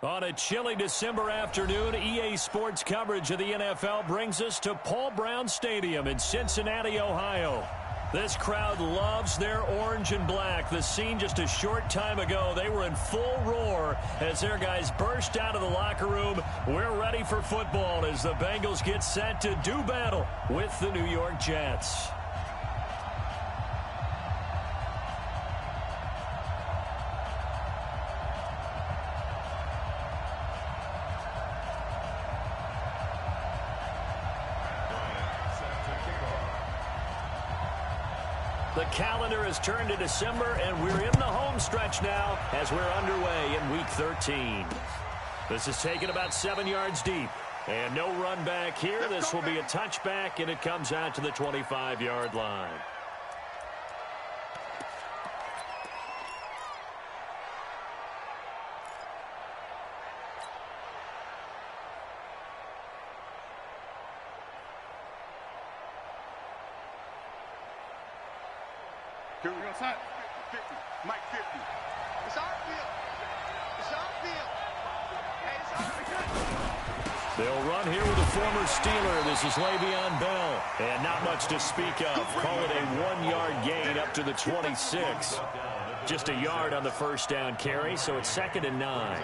On a chilly December afternoon, EA Sports coverage of the NFL brings us to Paul Brown Stadium in Cincinnati, Ohio. This crowd loves their orange and black. The scene just a short time ago, they were in full roar as their guys burst out of the locker room. We're ready for football as the Bengals get set to do battle with the New York Jets. The calendar has turned to December, and we're in the home stretch now as we're underway in Week 13. This is taken about 7 yards deep, and no run back here. This will be a touchback, and it comes out to the 25-yard line. Here we go, son. 50. Mike 50. It's our field. It's our field. Hey, it's our field. They'll run here with a former Steeler. This is Le'Veon Bell. And not much to speak of. Call it a 1-yard gain up to the 26. Just a yard on the first down carry, so it's 2nd and 9.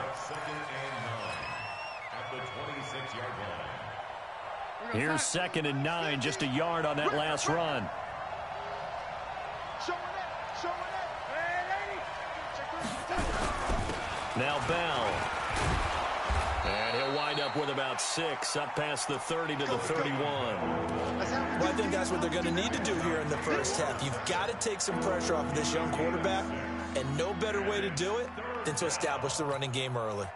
Here's 2nd and 9, just a yard on that last run. Now Bell. And he'll wind up with about 6, up past the 30 to the 31. Well, I think that's what they're going to need to do here in the first half. You've got to take some pressure off of this young quarterback, and no better way to do it than to establish the running game early.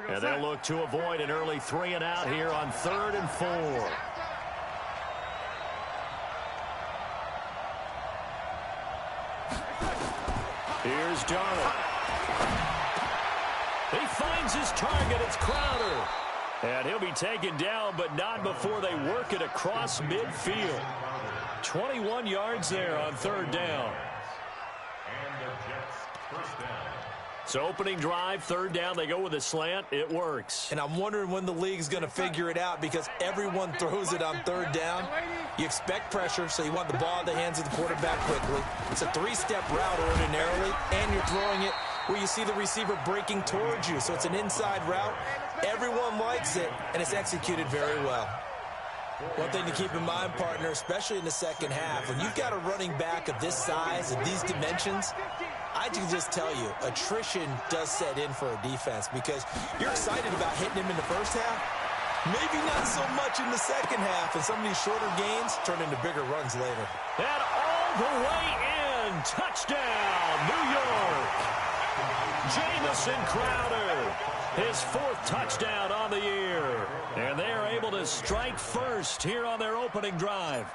And they'll look to avoid an early 3-and-out here on 3rd and 4. Here's Darnold. He finds his target. It's Crowder. And he'll be taken down, but not before they work it across midfield. 21 yards there on 3rd down. So opening drive, 3rd down, they go with a slant. It works. And I'm wondering when the league's going to figure it out because everyone throws it on 3rd down. You expect pressure, so you want the ball in the hands of the quarterback quickly. It's a 3-step route ordinarily, and you're throwing it where you see the receiver breaking towards you. So it's an inside route. Everyone likes it, and it's executed very well. One thing to keep in mind, partner, especially in the second half, when you've got a running back of this size and these dimensions, I can just tell you, attrition does set in for a defense because you're excited about hitting him in the first half. Maybe not so much in the second half, and some of these shorter gains turn into bigger runs later. And all the way in, touchdown, New York. Jamison Crowder, his 4th touchdown on the year. And they are able to strike first here on their opening drive.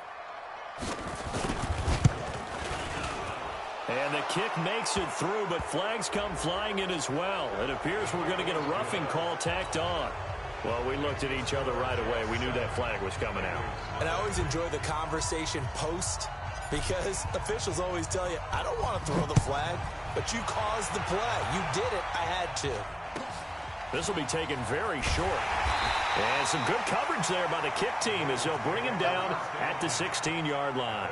And the kick makes it through, but flags come flying in as well. It appears we're going to get a roughing call tacked on. Well, we looked at each other right away. We knew that flag was coming out. And I always enjoy the conversation post because officials always tell you, I don't want to throw the flag, but you caused the play. You did it. I had to. This will be taken very short. And some good coverage there by the kick team as they'll bring him down at the 16-yard line.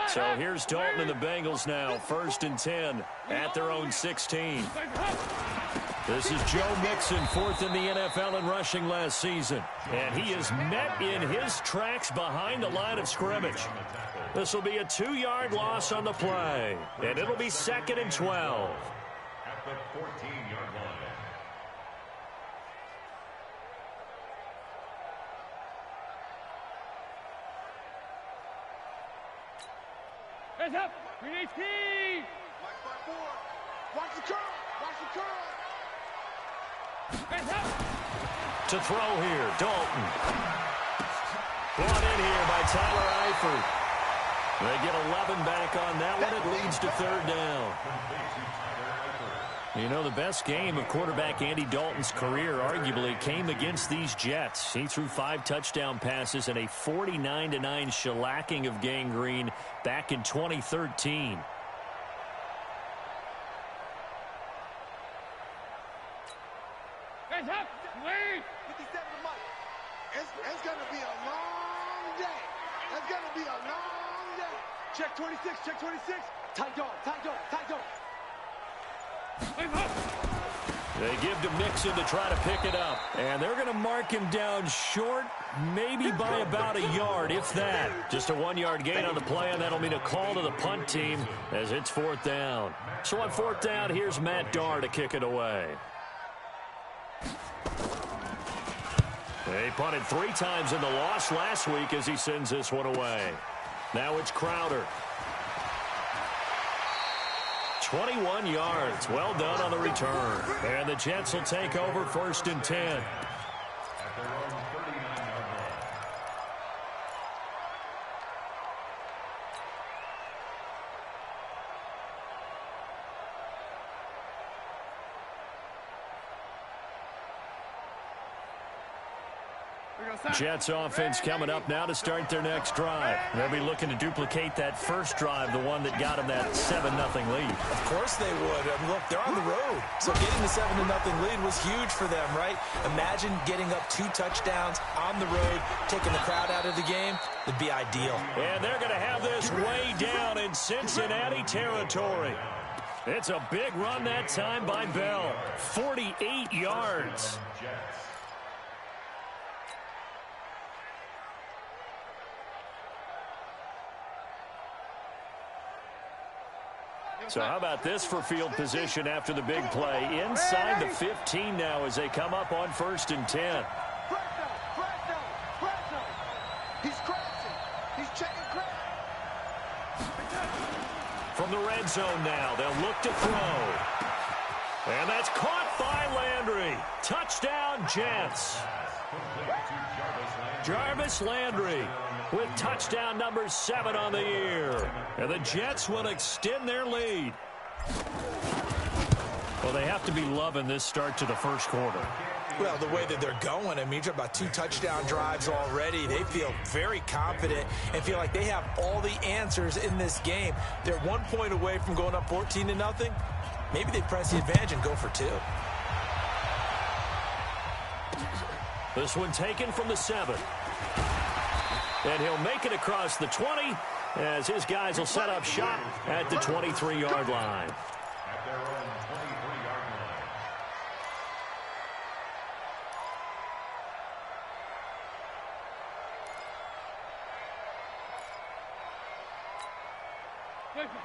So here's Dalton and the Bengals now, 1st and 10 at their own 16. This is Joe Mixon, 4th in the NFL in rushing last season. And he is met in his tracks behind the line of scrimmage. This will be a 2-yard loss on the play. And it'll be 2nd and 12. At the 14-yard line. Hands up! We need speed! Watch my board! Watch the curl! Watch the curl! Hands up! To throw here, Dalton. Brought in here by Tyler Eifert. They get 11 back on that one. It leads to third down. You know, the best game of quarterback Andy Dalton's career arguably came against these Jets. He threw 5 touchdown passes and a 49-9 shellacking of Gang Green back in 2013. It's going to be a long day. It's going to be a long day. Check 26, check 26. Tight dog, tight dog, tight dog. They give to Mixon to try to pick it up. And they're going to mark him down short, maybe by about a yard, if that. Just a 1-yard gain on the play, and that'll mean a call to the punt team as it's fourth down. So on fourth down, here's Matt Darr to kick it away. They punted 3 times in the loss last week as he sends this one away. Now it's Crowder. 21 yards. Well done on the return. And the Jets will take over first and 10. Jets offense coming up now to start their next drive. They'll be looking to duplicate that first drive, the one that got them that 7-0 lead. Of course they would. I mean, look, they're on the road. So getting the 7-0 lead was huge for them, right? Imagine getting up 2 touchdowns on the road, taking the crowd out of the game. It'd be ideal. And they're going to have this way down in Cincinnati territory. It's a big run that time by Bell. 48 yards. So how about this for field position after the big play? Inside the 15 now as they come up on first and 10. He's crossing. He's checking crack. From the red zone now, they'll look to throw. And that's caught by Landry. Touchdown, Jets. Jarvis Landry with touchdown number 7 on the year. And the Jets will extend their lead. Well, they have to be loving this start to the first quarter. Well, the way that they're going, I mean, you're talking about 2 touchdown drives already. They feel very confident and feel like they have all the answers in this game. They're 1 point away from going up 14-0. Maybe they press the advantage and go for 2. This one taken from the 7. And he'll make it across the 20 as his guys will set up shop at the 23-yard line. At their own 23-yard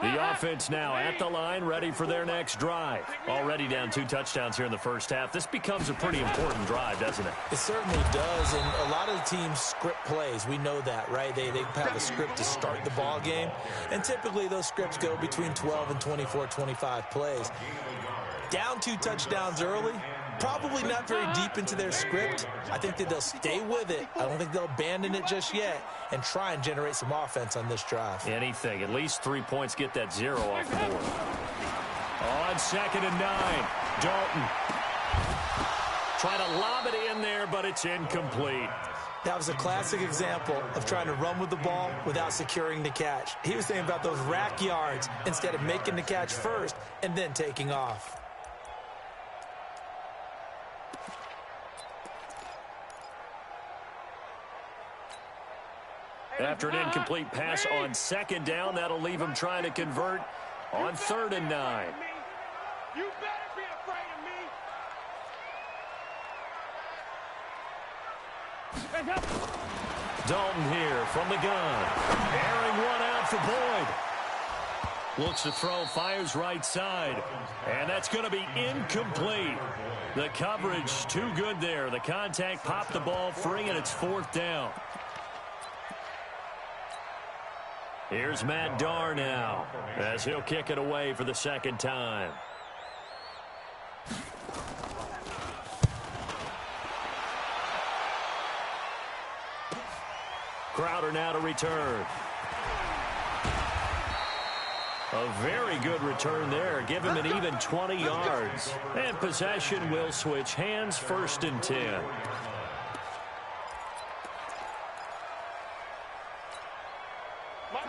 line. The offense now at the line, ready for their next drive. Already down 2 touchdowns here in the first half. This becomes a pretty important drive, doesn't it? It certainly does, and a lot of the teams script plays. We know that, right? They have a script to start the ball game, and typically those scripts go between 12 and 24, 25 plays. Down 2 touchdowns early, probably not very deep into their script. I think that they'll stay with it. I don't think they'll abandon it just yet and try and generate some offense on this drive. Anything. At least 3 points, get that 0 off the board. On 2nd and 9, Dalton. Try to lob it in there, but it's incomplete. That was a classic example of trying to run with the ball without securing the catch. He was thinking about those rack yards instead of making the catch first and then taking off. After an incomplete pass on 2nd down, that'll leave him trying to convert on 3rd and 9. You better be afraid of me. Dalton here from the gun. Airing one out for Boyd. Looks to throw, fires right side. And that's going to be incomplete. The coverage too good there. The contact popped the ball free, and it's 4th down. Here's Matt Darr now as he'll kick it away for the 2nd time. Crowder now to return. A very good return there. Give him an even 20 yards. And possession will switch hands, 1st and 10.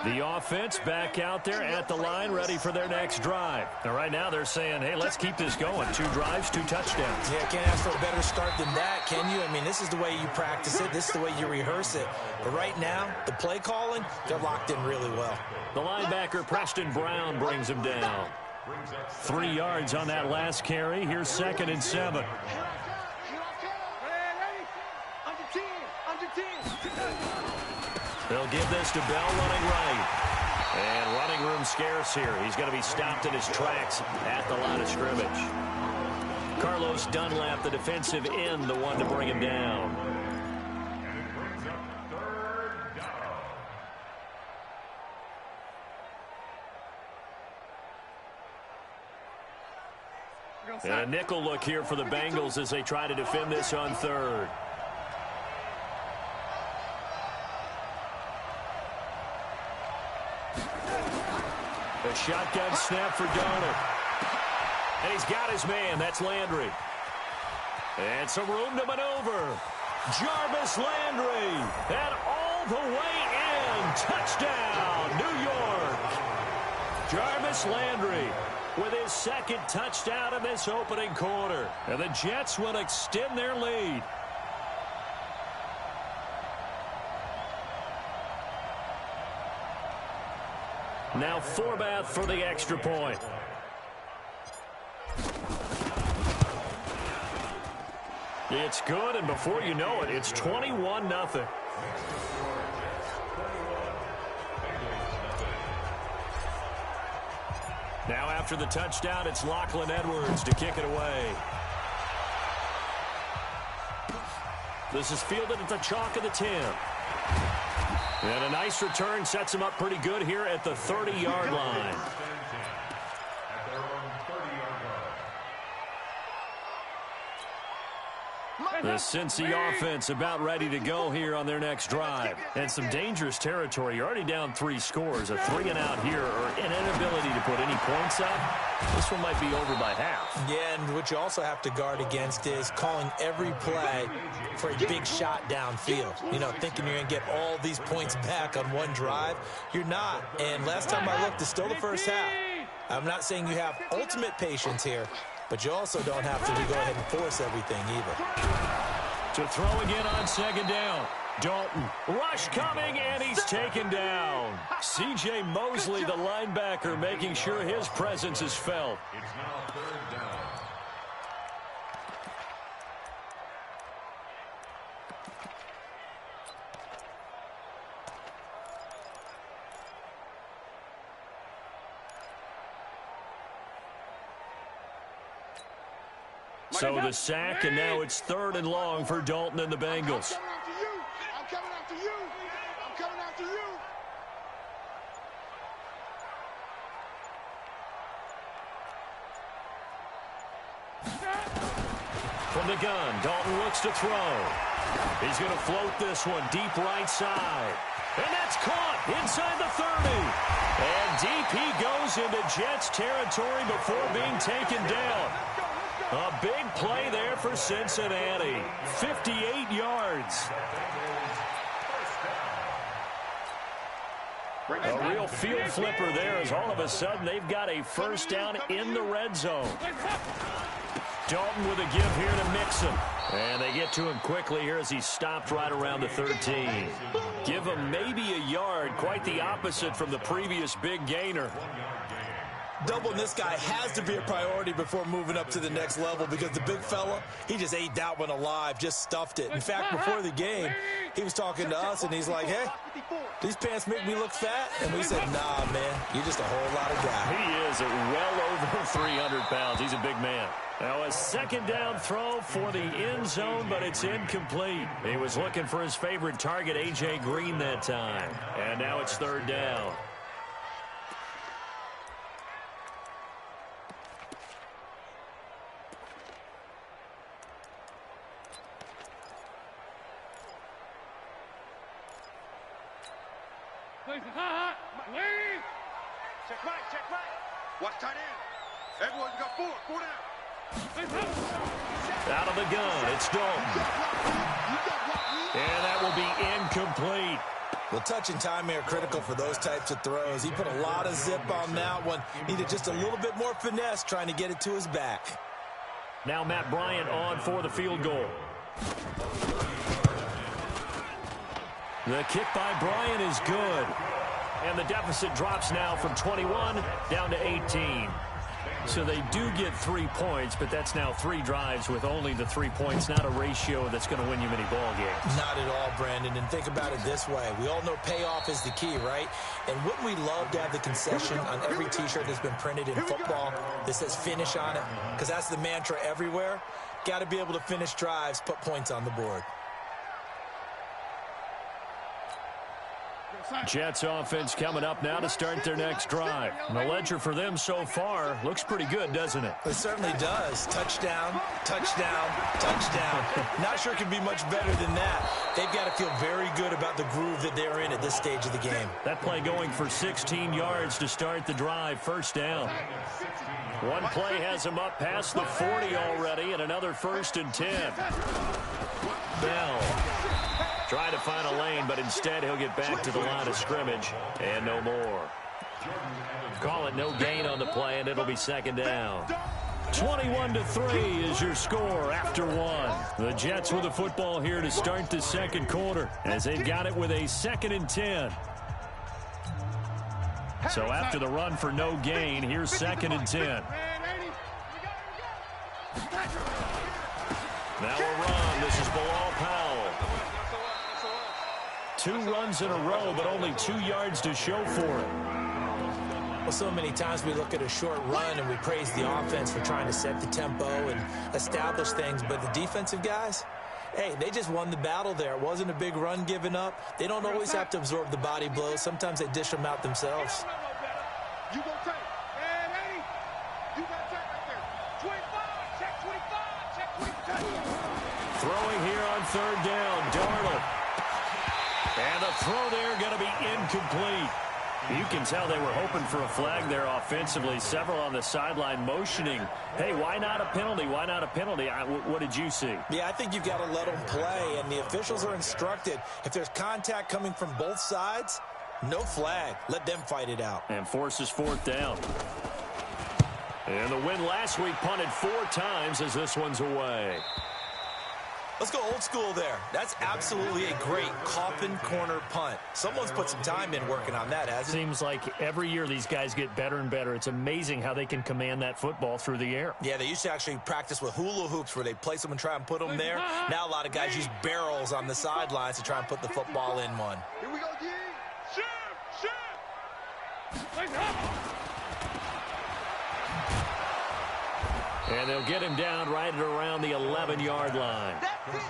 The offense back out there at the line, ready for their next drive. And right now they're saying, hey, let's keep this going. 2 drives, 2 touchdowns. Yeah, can't ask for a better start than that, can you? I mean, this is the way you practice it. This is the way you rehearse it. But right now, the play calling, they're locked in really well. The linebacker, Preston Brown, brings him down. 3 yards on that last carry. Here's 2nd and 7. They'll give this to Bell running right. And running room scarce here. He's going to be stopped in his tracks at the line of scrimmage. Carlos Dunlap, the defensive end, the one to bring him down. And a nickel look here for the Bengals as they try to defend this on 3rd. A shotgun snap for Darnold. And he's got his man. That's Landry. And some room to maneuver. Jarvis Landry. And all the way in. Touchdown, New York. Jarvis Landry with his 2nd touchdown in this opening quarter. And the Jets will extend their lead. Now Forbath for the extra point. It's good, and before you know it, it's 21-0. Now after the touchdown, it's Lachlan Edwards to kick it away. This is fielded at the chalk of the 10. And a nice return sets him up pretty good here at the 30-yard line. The Cincy offense about ready to go here on their next drive. And some dangerous territory. You're already down 3 scores. A 3-and-out here or an inability to put any points up. This one might be over by half. Yeah, and what you also have to guard against is calling every play for a big shot downfield. You know, thinking you're going to get all these points back on one drive. You're not. And last time I looked, it's still the first half. I'm not saying you have ultimate patience here, but you also don't have to go ahead and force everything either. To throw again on 2nd down. Dalton, rush coming, and he's taken down. C.J. Mosley, the linebacker, making sure his presence is felt. It's now 3rd down. So the sack, and now it's 3rd and long for Dalton and the Bengals. I'm coming after you. I'm coming after you. From the gun, Dalton looks to throw. He's going to float this one deep right side. And that's caught inside the 30. And deep he goes into Jets territory before being taken down. A big play there for Cincinnati. 58 yards. A real field flipper there as all of a sudden they've got a 1st down in the red zone. Dalton with a give here to Mixon. And they get to him quickly here as he's stopped right around the 13. Give him maybe a yard, quite the opposite from the previous big gainer. Doubling this guy has to be a priority before moving up to the next level because the big fella, he just ate that one alive, just stuffed it. In fact, before the game, he was talking to us, and he's like, hey, these pants make me look fat? And we said, nah, man, you're just a whole lot of guy. He is at well over 300 pounds. He's a big man. Now a 2nd down throw for the end zone, but it's incomplete. He was looking for his favorite target, A.J. Green, that time. And now it's 3rd down. Check right, check right. Watch tight end. Everyone's got four down. Out of the gun, it's Dalton. And that will be incomplete. Well, touch and timing are critical for those types of throws. He put a lot of zip on that one. Needed just a little bit more finesse trying to get it to his back. Now Matt Bryant on for the field goal. The kick by Bryant is good. And the deficit drops now from 21 down to 18. So they do get 3 points, but that's now 3 drives with only the 3 points, not a ratio that's going to win you many ball games. Not at all, Brandon. And think about it this way. We all know payoff is the key, right? And wouldn't we love to have the concession on every T-shirt that's been printed in football that says finish on it? Because that's the mantra everywhere. Got to be able to finish drives, put points on the board. Jets offense coming up now to start their next drive. And the ledger for them so far looks pretty good, doesn't it? It certainly does. Touchdown, touchdown, touchdown. Not sure it can be much better than that. They've got to feel very good about the groove that they're in at this stage of the game. That play going for 16 yards to start the drive. First down. One play has him up past the 40 already, and another 1st and 10. Bell trying to find a lane, but instead he'll get back to the line of scrimmage, and no more. Call it no gain on the play, and it'll be 2nd down. 21-3 is your score after 1. The Jets with the football here to start the 2nd quarter, as they've got it with a 2nd and 10. So after the run for no gain, here's 2nd and 10. Now a run. This is Bilal Powell. 2 runs in a row, but only 2 yards to show for it. Well, so many times we look at a short run and we praise the offense for trying to set the tempo and establish things, but the defensive guys, hey, they just won the battle there. It wasn't a big run given up. They don't always have to absorb the body blows. Sometimes they dish them out themselves. You go take. And 80. You got check right there. 25. Check 25. Check 25. Throwing here on 3rd down, Darnold. And the throw there going to be incomplete. You can tell they were hoping for a flag there offensively. Several on the sideline motioning, hey, why not a penalty? Why not a penalty? What did you see? Yeah, I think you've got to let them play, and the officials are instructed. If there's contact coming from both sides, no flag. Let them fight it out. And forces 4th down. And the win last week punted 4 times as this one's away. Let's go old school there. That's absolutely a great coffin corner punt. Someone's put some time in working on that, hasn't it? Seems like every year these guys get better and better. It's amazing how they can command that football through the air. Yeah, they used to actually practice with hula hoops where they place them and try and put them there. Now a lot of guys use barrels on the sidelines to try and put the football in one. Here we go, D. Shoot! And they'll get him down right at around the 11-yard line.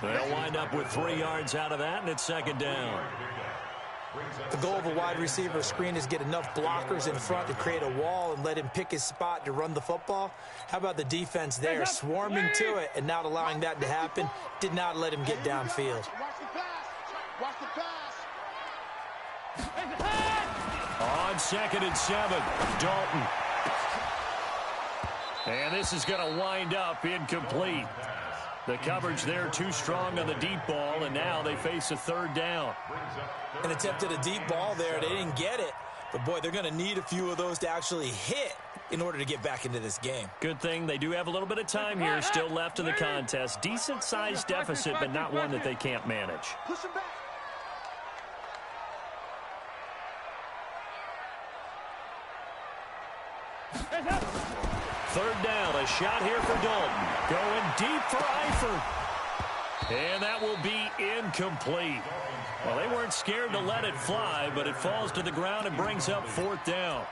They'll wind up with 3 yards out of that, and it's 2nd down. The goal of a wide receiver screen is get enough blockers in front to create a wall and let him pick his spot to run the football. How about the defense there, swarming to it and not allowing that to happen? Did not let him get downfield. Watch the pass. Watch the pass. On 2nd and 7, Dalton. And this is going to wind up incomplete. The coverage there too strong on the deep ball, and now they face a 3rd down. An attempt at a deep ball there. They didn't get it. But, boy, they're going to need a few of those to actually hit in order to get back into this game. Good thing they do have a little bit of time here still left in the contest. Decent-sized deficit, but not one that they can't manage. Push him back. Third down, a shot here for Dalton. Going deep for Eifert. And that will be incomplete. Well, they weren't scared to let it fly, but it falls to the ground and brings up 4th down.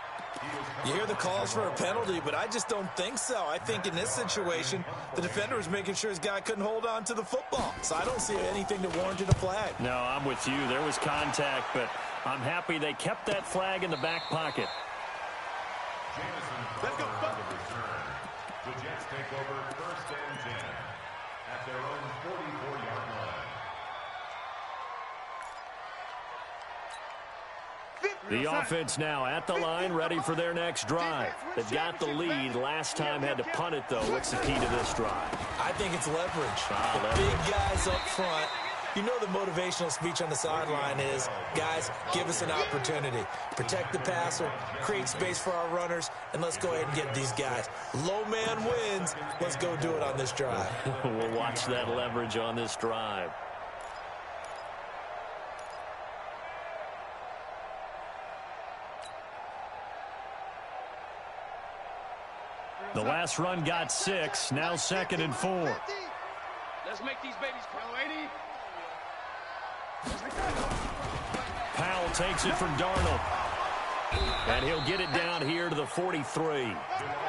You hear the calls for a penalty, but I just don't think so. I think in this situation, the defender was making sure his guy couldn't hold on to the football. So I don't see anything that warranted a flag. No, I'm with you. There was contact, but I'm happy they kept that flag in the back pocket. Let's go. The Jets take over 1st and 10 at their own 44-yard line. The offense now at the line, ready for their next drive. They've got the lead. Last time had to punt it, though. What's the key to this drive? I think it's leverage. The big guys up front. You know the motivational speech on the sideline is, guys, give us an opportunity. Protect the passer, create space for our runners, and let's go ahead and get these guys. Low man wins. Let's go do it on this drive. We'll watch that leverage on this drive. The last run got 6, now 2nd and 4. Let's make these babies cry, lady. Powell takes it from Darnold. And he'll get it down here to the 43.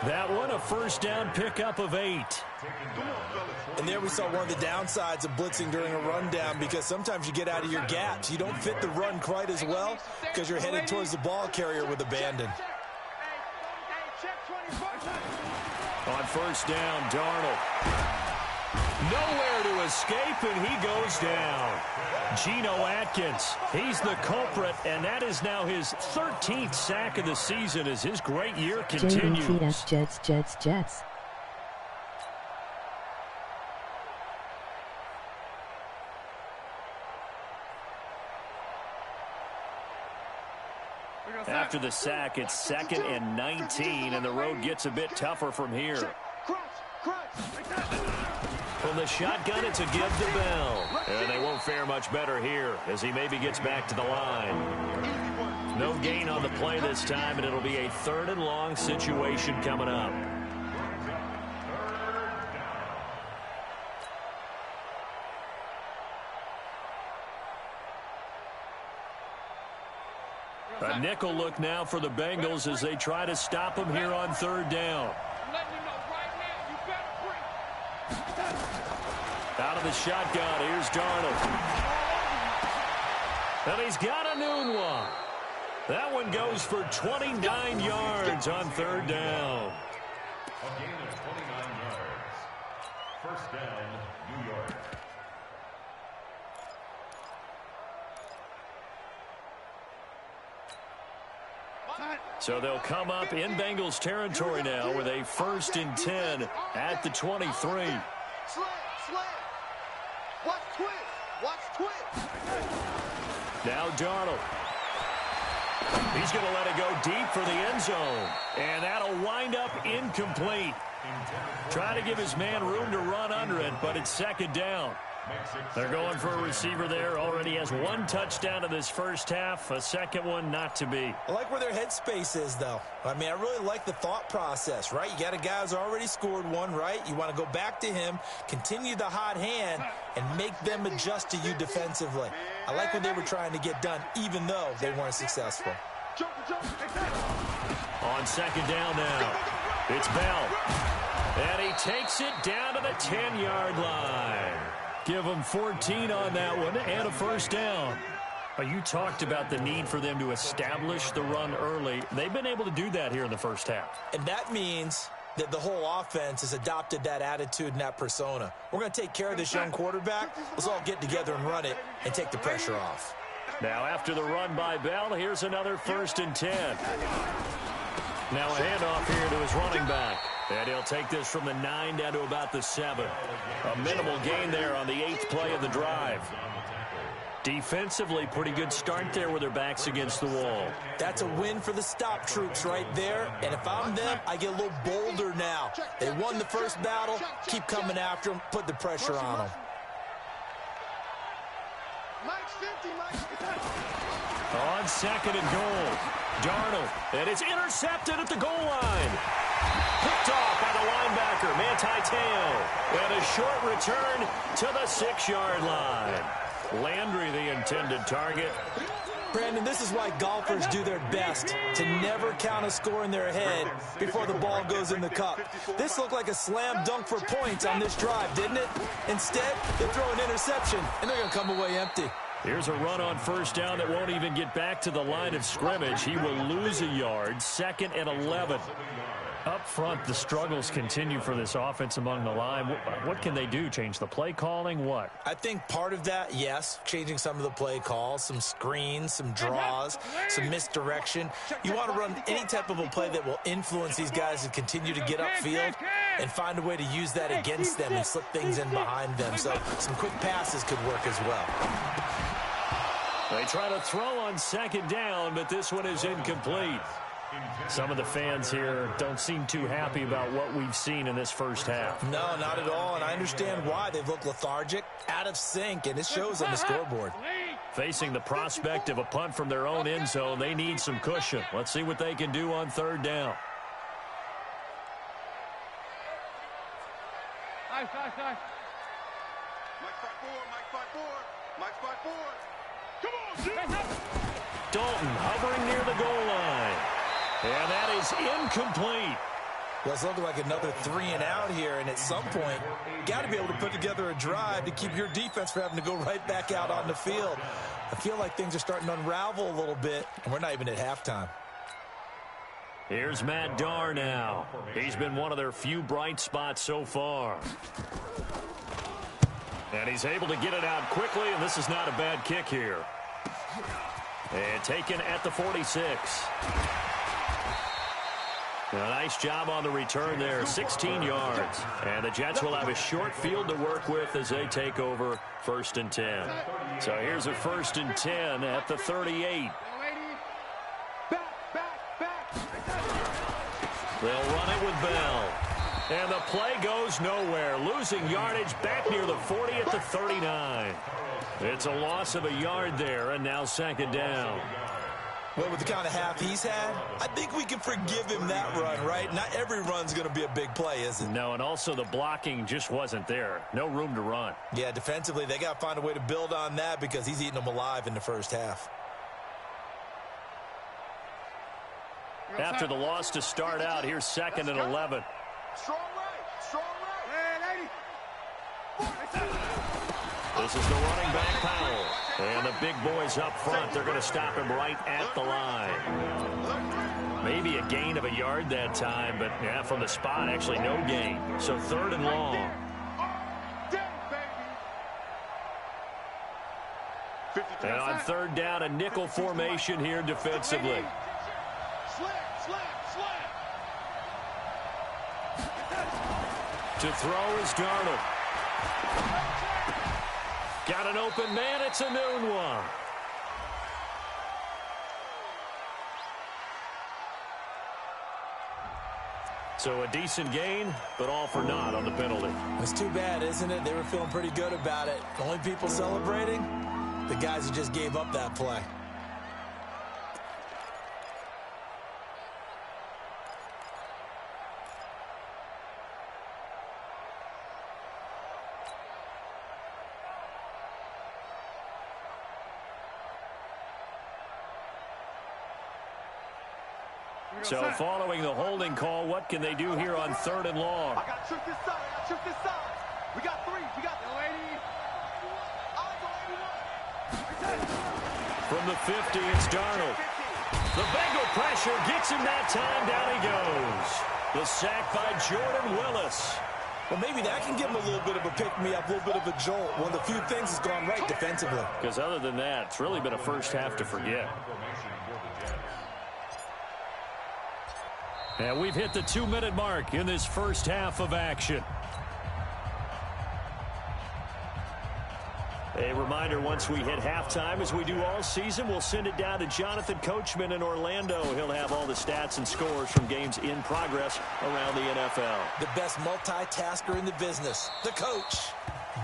That one a first down pickup of 8. And there we saw one of the downsides of blitzing during a rundown, because sometimes you get out of your gaps. You don't fit the run quite as well because you're headed towards the ball carrier with abandon. On first down, Darnold. Nowhere to escape, and he goes down. Geno Atkins, he's the culprit, and that is now his 13th sack of the season as his great year continues. Jets. After the sack, it's 2nd and 19, and the road gets a bit tougher from here. From the shotgun, it's a give to Bell. And they won't fare much better here as he maybe gets back to the line. No gain on the play this time, and it'll be a 3rd and long situation coming up. A nickel look now for the Bengals as they try to stop him here on 3rd down. Out of the shotgun, here's Darnold. And he's got a noon one. That one goes for 29 yards on 3rd down. A gain of 29 yards. First down, New York. So they'll come up in Bengals territory now with a 1st and 10 at the 23. Slam. Watch twist. Now Darnold. He's going to let it go deep for the end zone. And that'll wind up incomplete. Trying to give his man room to run under it, but it's 2nd down. They're going for a receiver there. Already has 1 touchdown in this first half. A 2nd one not to be. I like where their headspace is, though. I mean, I really like the thought process, right? You got a guy who's already scored 1, right? You want to go back to him, continue the hot hand, and make them adjust to you defensively. I like what they were trying to get done, even though they weren't successful. On 2nd down now, it's Bell. And he takes it down to the 10-yard line. Give them 14 on that one and a first down. You talked about the need for them to establish the run early. They've been able to do that here in the first half. And that means that the whole offense has adopted that attitude and that persona. We're going to take care of this young quarterback. Let's all get together and run it and take the pressure off. Now after the run by Bell, here's another 1st and 10. Now a handoff here to his running back. And he'll take this from the 9 down to about the 7. A minimal gain there on the 8th play of the drive. Defensively, pretty good start there with their backs against the wall. That's a win for the stop troops right there. And if I'm them, I get a little bolder now. They won the first battle. Keep coming after them. Put the pressure on them. On 2nd and goal, Darnold. And it's intercepted at the goal line. Picked off by the linebacker, Manti Te'o. And a short return to the 6-yard line. Landry, the intended target. Brandon, this is why golfers do their best to never count a score in their head before the ball goes in the cup. This looked like a slam dunk for points on this drive, didn't it? Instead, they throw an interception, and they're going to come away empty. Here's a run on first down that won't even get back to the line of scrimmage. He will lose a yard. 2nd and 11. Up front, the struggles continue for this offense among the line. What can they do? Change the play calling? What? I think part of that, yes, changing some of the play calls, some screens, some draws, some misdirection. You want to run any type of a play that will influence these guys to continue to get upfield and find a way to use that against them and slip things in behind them. So some quick passes could work as well. They try to throw on 2nd down, but this one is incomplete. Some of the fans here don't seem too happy about what we've seen in this first half. No, not at all, and I understand why. They've looked lethargic, out of sync, and it shows on the scoreboard. Facing the prospect of a punt from their own end zone, they need some cushion. Let's see what they can do on 3rd down. Mike 5-4, Mike 5-4, Mike 5-4. Come on, Dalton hovering near the goal line. And that is incomplete. Well, it's looking like another 3 and out here, and at some point, got to be able to put together a drive to keep your defense from having to go right back out on the field. I feel like things are starting to unravel a little bit, and we're not even at halftime. Here's Matt Darr now. He's been one of their few bright spots so far. And he's able to get it out quickly, and this is not a bad kick here. And taken at the 46. A nice job on the return there, 16 yards. And the Jets will have a short field to work with as they take over 1st and 10. So here's a 1st and 10 at the 38. They'll run it with Bell. And the play goes nowhere. Losing yardage back near the 40 at the 39. It's a loss of a yard there, and now 2nd down. Well, with the kind of half he's had, I think we can forgive him that run, right? Not every run's going to be a big play, is it? No, and also the blocking just wasn't there. No room to run. Yeah, defensively, they got to find a way to build on that because he's eating them alive in the first half. After the loss to start out, here's 2nd and 11. Strong right, strong right. This is the running back, Powell. And the big boys up front, they're going to stop him right at the line. Maybe a gain of a yard that time, but yeah, from the spot, actually no gain. So 3rd and long. And on 3rd down, a nickel formation here defensively. To throw is Darnold. Got an open man. It's a noon one. So a decent gain, but all for naught on the penalty. It's too bad, isn't it? They were feeling pretty good about it. The only people celebrating, the guys who just gave up that play. So following the holding call, what can they do here on 3rd and long? I got trick this side. I got trick this side. We got 3. We got the lady. From the 50, it's Darnold. The Bengal pressure gets him that time. Down he goes. The sack by Jordan Willis. Well, maybe that can give him a little bit of a pick-me-up, a little bit of a jolt. One of the few things that's gone right defensively. Because other than that, it's really been a first half to forget. And we've hit the 2-minute mark in this first half of action. A reminder, once we hit halftime, as we do all season, we'll send it down to Jonathan Coachman in Orlando. He'll have all the stats and scores from games in progress around the NFL. The best multitasker in the business, the coach.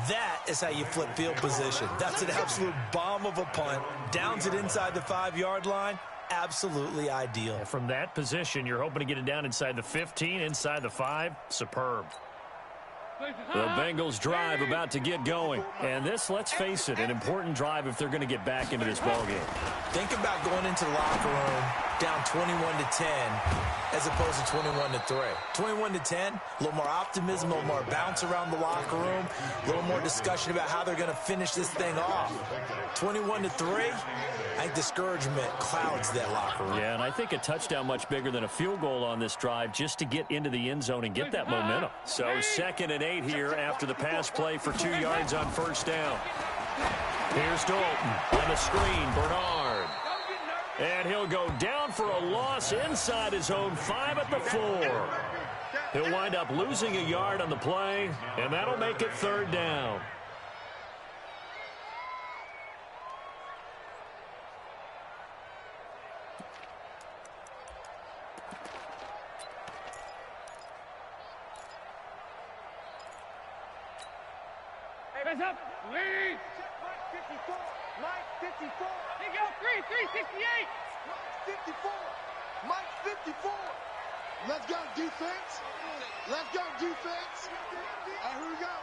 That is how you flip field position. That's an absolute bomb of a punt. Downs it inside the 5-yard line. Absolutely ideal. And from that position, you're hoping to get it down inside the 15, inside the 5. Superb. The Bengals drive about to get going. And this, let's face it, an important drive if they're going to get back into this ballgame. Think about going into the locker room down 21-10 as opposed to 21-3. 21-10, a little more optimism, a little more bounce around the locker room, a little more discussion about how they're going to finish this thing off. 21-3, I think discouragement clouds that locker room. Yeah, and I think a touchdown much bigger than a field goal on this drive just to get into the end zone and get that momentum. So 2nd and 8 here after the pass play for 2 yards on first down. Here's Dalton on the screen, Bernard. And he'll go down for a loss inside his own 5 at the 4. He'll wind up losing a yard on the play, and that'll make it 3rd down. Hey, up. Lead. Mike 54. Mike 54. Here you go. 368. Mike 54. Mike 54. Let's go defense. Let's go defense. All right, here we go.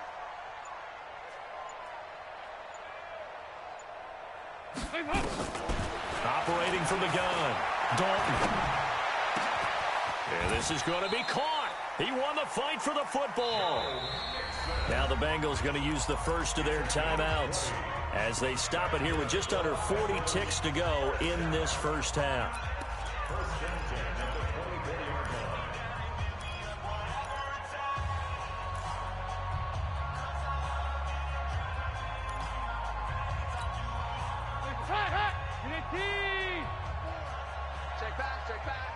Operating from the gun, Dalton. And this is going to be caught. He won the fight for the football. Now the Bengals going to use the first of their timeouts as they stop it here with just under 40 ticks to go in this first half. Check back.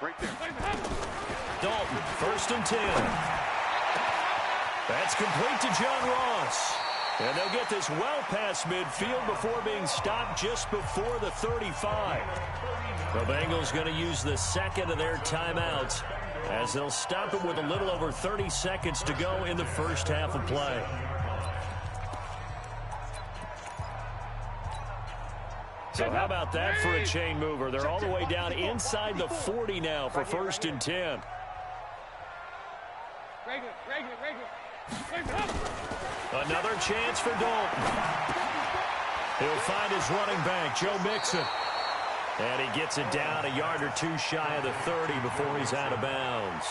Right there. Dalton, 1st and 10. That's complete to John Ross. And they'll get this well past midfield before being stopped just before the 35. The Bengals going to use the 2nd of their timeouts as they'll stop it with a little over 30 seconds to go in the first half of play. So how about that for a chain mover? They're all the way down inside the 40 now for 1st and 10. Another chance for Dalton. He'll find his running back, Joe Mixon. And he gets it down a yard or 2 shy of the 30 before he's out of bounds.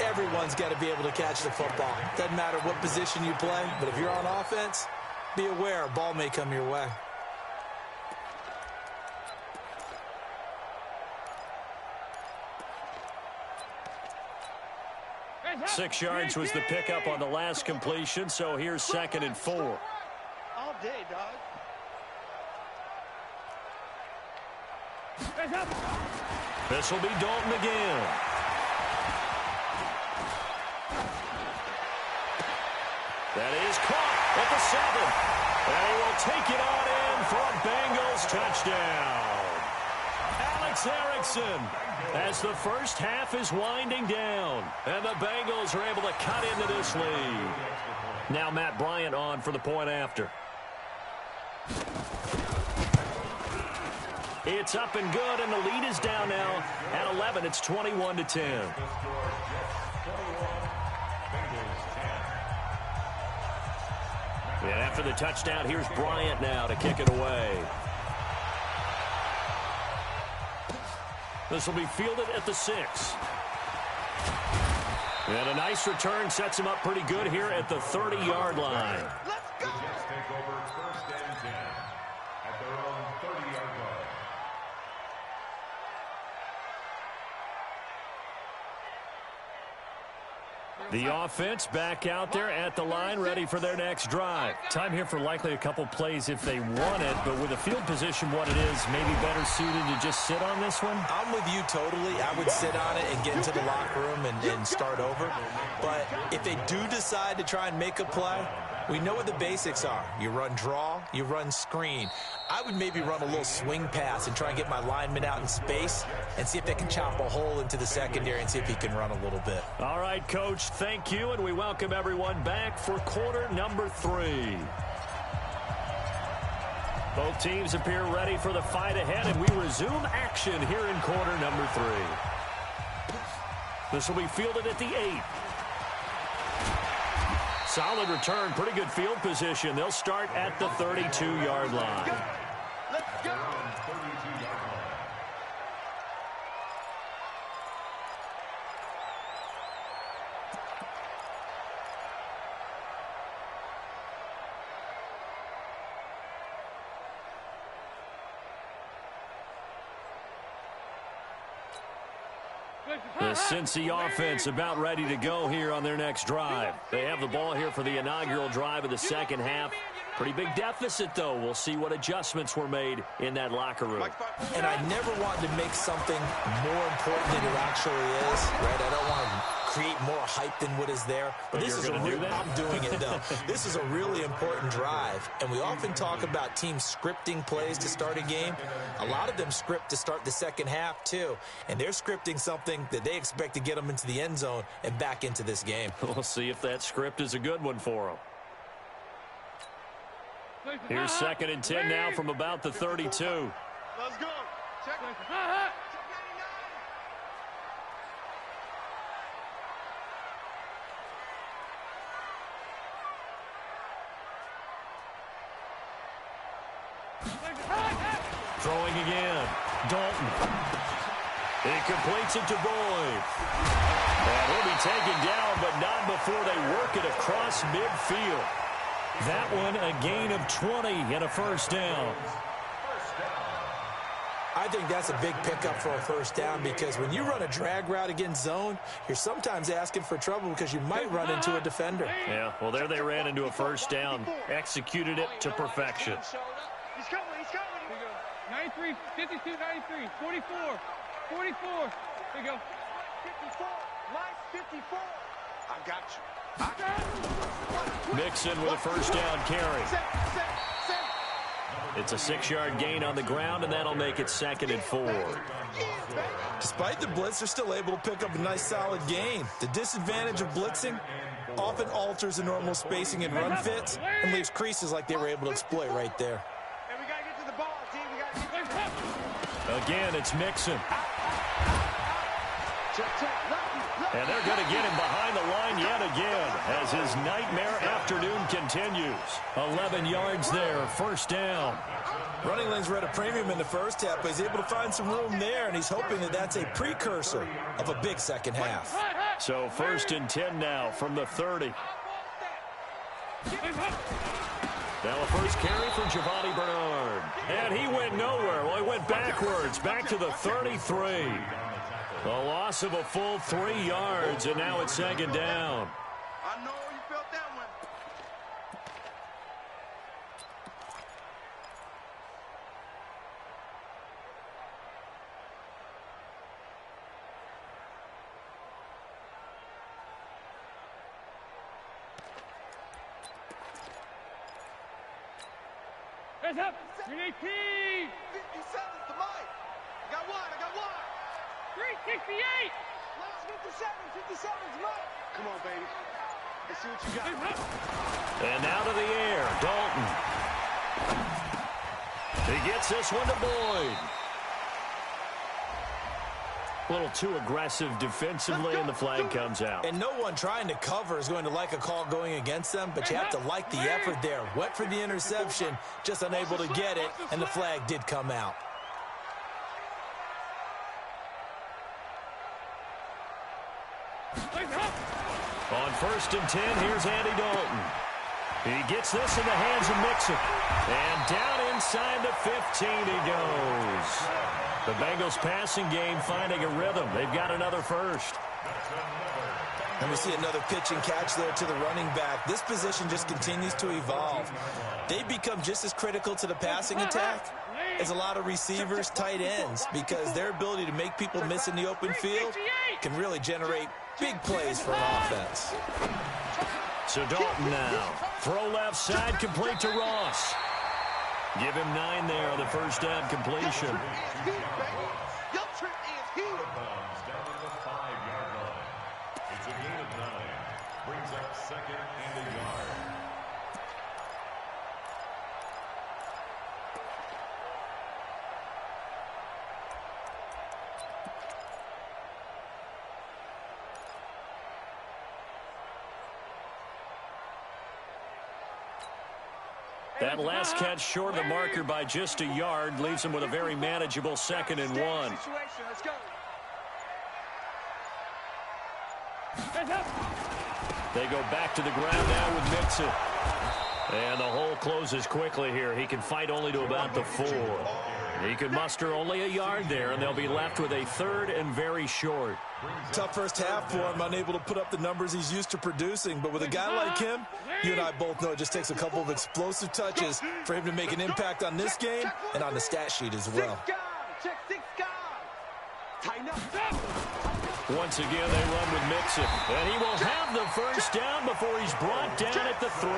Everyone's got to be able to catch the football. Doesn't matter what position you play, but if you're on offense, be aware a ball may come your way. Six yards was the pickup on the last completion, so here's 2nd and 4. All day, dog. This will be Dalton again. That is caught at the 7. And he will take it on in for a Bengals touchdown. Alex Erickson, as the first half is winding down. And the Bengals are able to cut into this lead. Now Matt Bryant on for the point after. It's up and good, and the lead is down now at 11. It's 21-10. And after the touchdown, here's Bryant now to kick it away. This will be fielded at the 6. And a nice return sets him up pretty good here at the 30-yard line. Let's go. The Jets take over 1st and 10 at their own 30-yard line. The offense back out there at the line, ready for their next drive. Time here for likely a couple plays if they want it, but with the field position what it is, maybe better suited to just sit on this one? I'm with you totally. I would sit on it and get into the locker room and start over. But if they do decide to try and make a play, we know what the basics are. You run draw, you run screen. I would maybe run a little swing pass and try and get my lineman out in space and see if they can chop a hole into the secondary and see if he can run a little bit. All right, Coach, thank you, and we welcome everyone back for quarter number 3. Both teams appear ready for the fight ahead, and we resume action here in quarter number 3. This will be fielded at the 8. Solid return, pretty good field position. They'll start at the 32-yard line. Let's go. The Cincy offense about ready to go here on their next drive. They have the ball here for the inaugural drive of the second half. Pretty big deficit, though. We'll see what adjustments were made in that locker room. And I never wanted to make something more important than it actually is, right? I don't want to create more hype than what is there. But this is I'm doing it, though. This is a really important drive. And we often talk about teams scripting plays to start a game. A lot of them script to start the second half, too. And they're scripting something that they expect to get them into the end zone and back into this game. We'll see if that script is a good one for them. Here's 2nd and 10 now from about the 32. Let's go. Check. Throwing again. Dalton. He completes it to Boyd. And he'll be taken down, but not before they work it across midfield. That one a gain of 20 and a first down. I think that's a big pickup for a first down because when you run a drag route against zone, you're sometimes asking for trouble because you might run into a defender. Yeah, well, there they ran into a first down. Executed it to perfection. He's coming. 93, 52, 93, 44, 44. Here we go. 54, Mike 54. I got you. Mixon with a first down carry. It's a 6-yard gain on the ground, and that'll make it 2nd and 4. Despite the blitz, they're still able to pick up a nice, solid gain. The disadvantage of blitzing often alters the normal spacing and run fits and leaves creases like they were able to exploit right there. And we got to get to the ball, team. We got to get Again, it's Mixon. check. And they're going to get him behind the line yet again as his nightmare afternoon continues. 11 yards there, first down. Running lanes were at a premium in the first half, but he's able to find some room there, and he's hoping that that's a precursor of a big second half. So 1st and 10 now from the 30. Now a first carry from Giovanni Bernard. And he went nowhere. Well, he went backwards, back to the 33. A loss of a full 3 yards, and now it's 2nd down. I know you felt that one. Hands up. We need P. 57's the mic. I got one. 368. Last 57's mic. Come on, baby. Let's see what you got. And now to the air, Dalton. He gets this one to Boyd. A little too aggressive defensively, and the flag comes out. And no one trying to cover is going to like a call going against them, but you have to like the effort there. Went for the interception, just unable to get it, and the flag did come out. On 1st and 10, here's Andy Dalton. He gets this in the hands of Mixon. And down inside the 15 he goes. The Bengals passing game finding a rhythm. They've got another first. And we see another pitch and catch there to the running back. This position just continues to evolve. They become just as critical to the passing attack as a lot of receivers, tight ends, because their ability to make people miss in the open field can really generate big plays for an offense. So Dalton now. Throw left side, complete to Ross. Give him 9 there on the first down completion. Your trip is here. Down to the 5-yard line. It's a gain of 9. Brings up 2nd and a yard. That last catch short of the marker by just a yard leaves him with a very manageable 2nd and 1. Let's go. They go back to the ground now with Mixon. And the hole closes quickly here. He can fight only to about the 4. He can muster only a yard there, and they'll be left with a 3rd and very short. Tough first half for him, unable to put up the numbers he's used to producing. But with a guy like him, you and I both know it just takes a couple of explosive touches for him to make an impact on this game and on the stat sheet as well. Check 6 guys. Tighten up. Once again, they run with Mixon. And he will have the first down before he's brought down at the 3.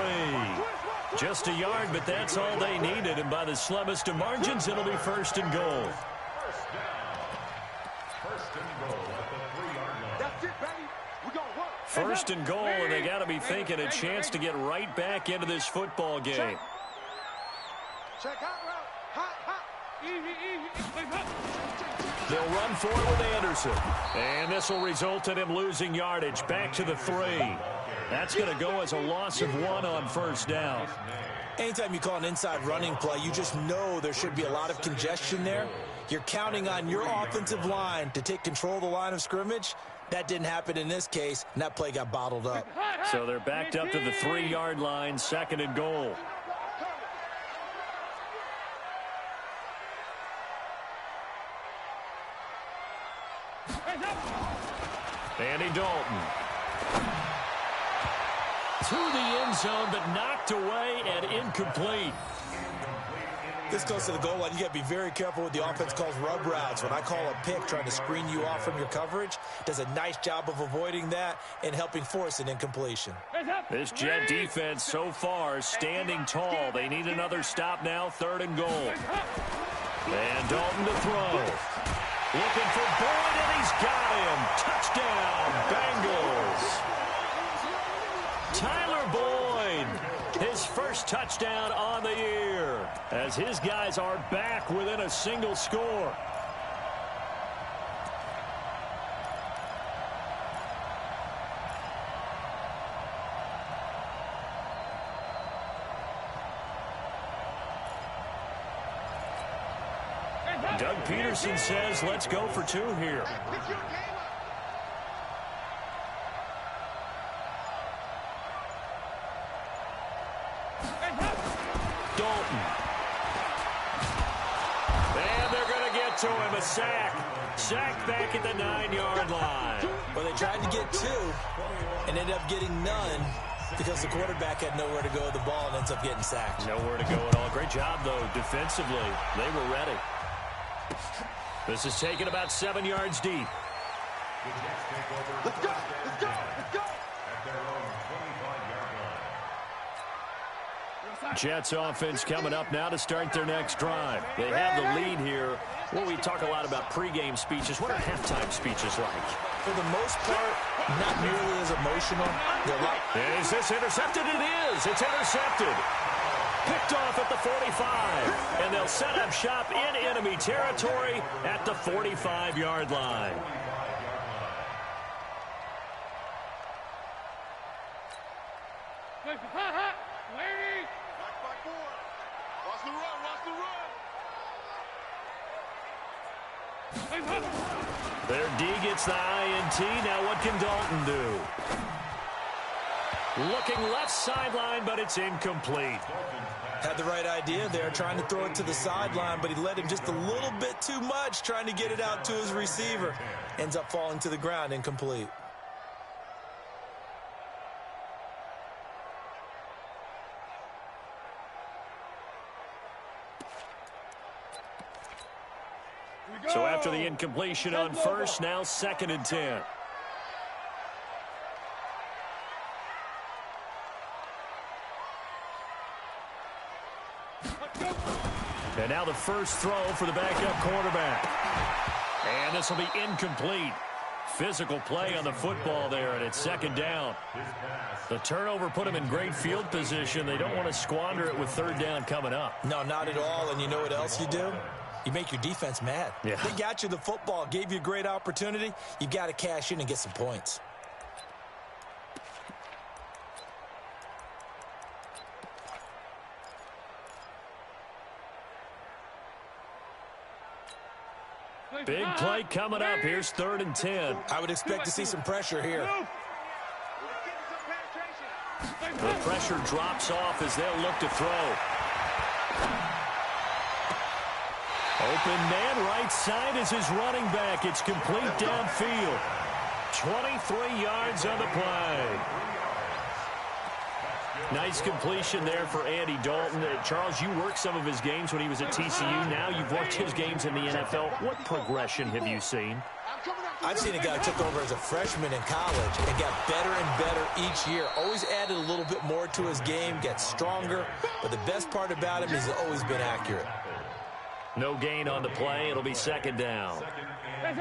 Just a yard, but that's all they needed. And by the slimmest of margins, it'll be 1st and goal. That's it, baby. We're going to work. 1st and goal, and they got to be thinking a chance to get right back into this football game. Check hot route. Hot. They'll run forward with Anderson. And this will result in him losing yardage back to the 3. That's going to go as a loss of 1 on 1st down. Anytime you call an inside running play, you just know there should be a lot of congestion there. You're counting on your offensive line to take control of the line of scrimmage. That didn't happen in this case, and that play got bottled up. So they're backed up to the 3-yard line, 2nd and goal. Andy Dalton. To the end zone, but knocked away and incomplete. This goes to the goal line. You got to be very careful with the offense calls rub routes. When I call a pick trying to screen you off from your coverage, does a nice job of avoiding that and helping force an incompletion. This Jet defense so far standing tall. They need another stop now, 3rd and goal. And Dalton to throw. Looking for Boyd, and he's got him. Touchdown, Bengals. Tyler Boyd, his first touchdown on the year, as his guys are back within a single score. Doug Peterson says, let's go for 2 here. Dalton. And they're going to get to him, a sack. Sack back at the 9-yard line. Well, they tried to get 2 and ended up getting none because the quarterback had nowhere to go with the ball and ends up getting sacked. Nowhere to go at all. Great job, though, defensively. They were ready. This is taken about 7 yards deep. Let's go. At their own 25-yard line. Jets offense coming up now to start their next drive. They have the lead here. Well, we talk a lot about pregame speeches. What are halftime speeches like? For the most part, not nearly as emotional. Is this intercepted? It is. It's intercepted. Picked off at the 45. And they'll set up shop in enemy territory at the 45-yard line. Their D gets the INT. Now what can Dalton do? Looking left sideline, but it's incomplete. Had the right idea there, trying to throw it to the sideline, but he led him just a little bit too much, trying to get it out to his receiver. Ends up falling to the ground, incomplete. So after the incompletion on first, now 2nd and 10. And now the first throw for the backup quarterback. And this will be incomplete. Physical play on the football there, and it's 2nd down. The turnover put them in great field position. They don't want to squander it with 3rd down coming up. No, not at all. And you know what else you do? You make your defense mad. Yeah. They got you the football, gave you a great opportunity. You got to cash in and get some points. Big play coming up. Here's 3rd and 10. I would expect to see some pressure here. The pressure drops off as they'll look to throw. Open man right side is his running back. It's complete downfield. 23 yards on the play. Nice completion there for Andy Dalton. Charles, you worked some of his games when he was at TCU. Now you've worked his games in the NFL. What progression have you seen? I've seen a guy who took over as a freshman in college and got better and better each year. Always added a little bit more to his game, gets stronger. But the best part about him is he's always been accurate. No gain on the play. It'll be 2nd down.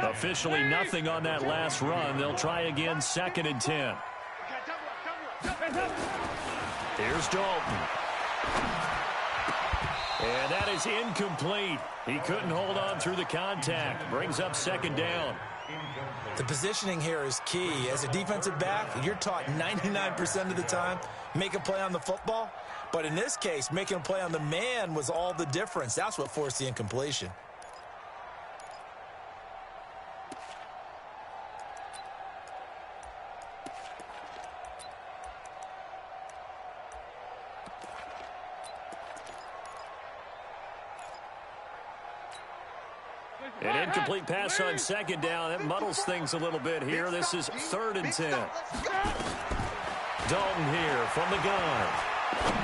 Officially nothing on that last run. They'll try again, 2nd and 10. Here's Dalton. And that is incomplete. He couldn't hold on through the contact. Brings up 2nd down. The positioning here is key. As a defensive back, you're taught 99% of the time, make a play on the football. But in this case, making a play on the man was all the difference. That's what forced the incompletion. An incomplete pass on 2nd down. That muddles things a little bit here. This is 3rd and 10. Dalton here from the gun.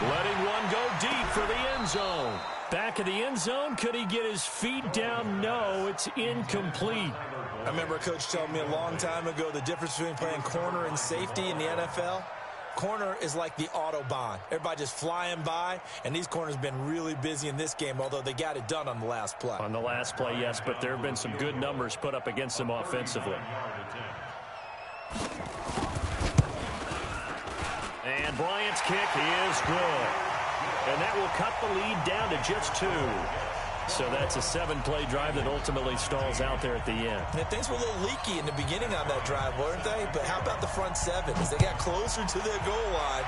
Letting one go deep for the end zone. Back of the end zone. Could he get his feet down? No, it's incomplete. I remember a coach telling me a long time ago the difference between playing corner and safety in the NFL. Corner is like the Autobahn. Everybody just flying by, and these corners have been really busy in this game, although they got it done on the last play. On the last play, yes, but there have been some good numbers put up against them offensively. And Bryant's kick is good. And that will cut the lead down to just 2. So that's a 7-play drive that ultimately stalls out there at the end. And things were a little leaky in the beginning on that drive, weren't they? But how about the front 7? As they got closer to their goal line,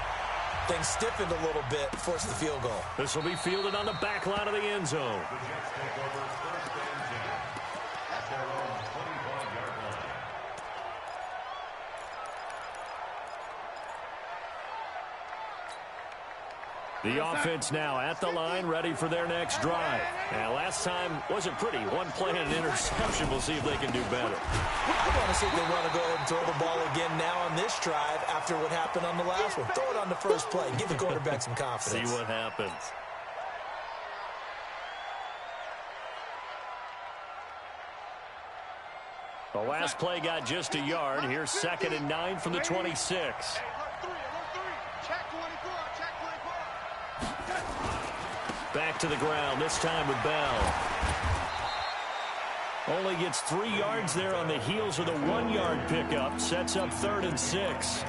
things stiffened a little bit, forced the field goal. This will be fielded on the back line of the end zone. The offense now at the line, ready for their next drive. Now, last time wasn't pretty. One play and an interception. We'll see if they can do better. I want to see if they want to go ahead and throw the ball again now on this drive after what happened on the last one. Throw it on the first play. Give the quarterback some confidence. See what happens. The last play got just a yard. Here's 2nd and 9 from the 26. Back to the ground, this time with Bell. Only gets 3 yards there on the heels of the 1-yard pickup. Sets up 3rd and 6.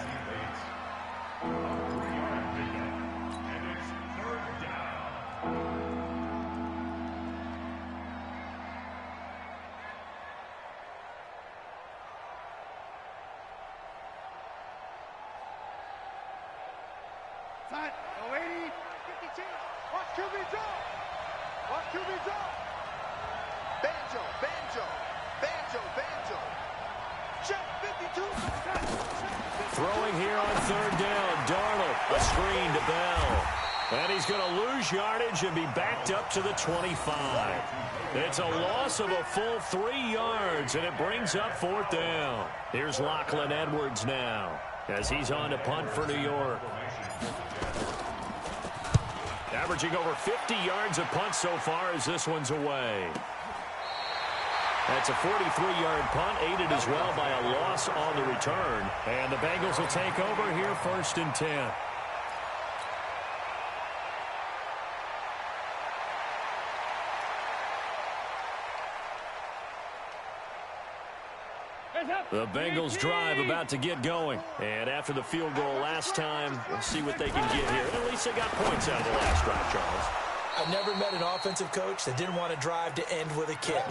Throwing here on 3rd down. Darnold, a screen to Bell. And he's going to lose yardage and be backed up to the 25. It's a loss of a full 3 yards, and it brings up 4th down. Here's Lachlan Edwards now as he's on to punt for New York. Averaging over 50 yards a punt so far as this one's away. That's a 43-yard punt, aided as well by a loss on the return. And the Bengals will take over here, 1st and 10. The Bengals drive about to get going. And after the field goal last time, we'll see what they can get here. At least they got points out of the last drive, Charles. I've never met an offensive coach that didn't want to drive to end with a kick.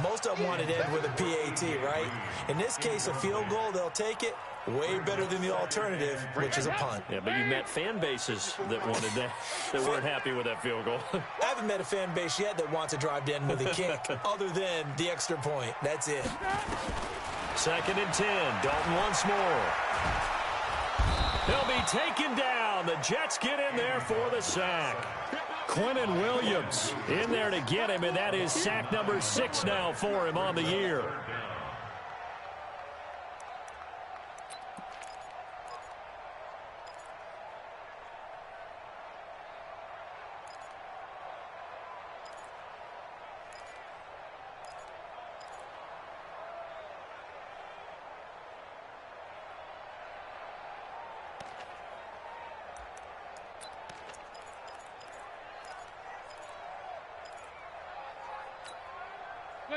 Most of them want it to end with a PAT, right? In this case, a field goal, they'll take it. Way better than the alternative, which is a punt. Yeah, but you met fan bases that wanted that weren't happy with that field goal. I haven't met a fan base yet that wants to drive to end with a kick, other than the extra point. That's it. 2nd and 10. Dalton once more. He'll be taken down. The Jets get in there for the sack. Quinnen Williams in there to get him, and that is sack number 6 now for him on the year.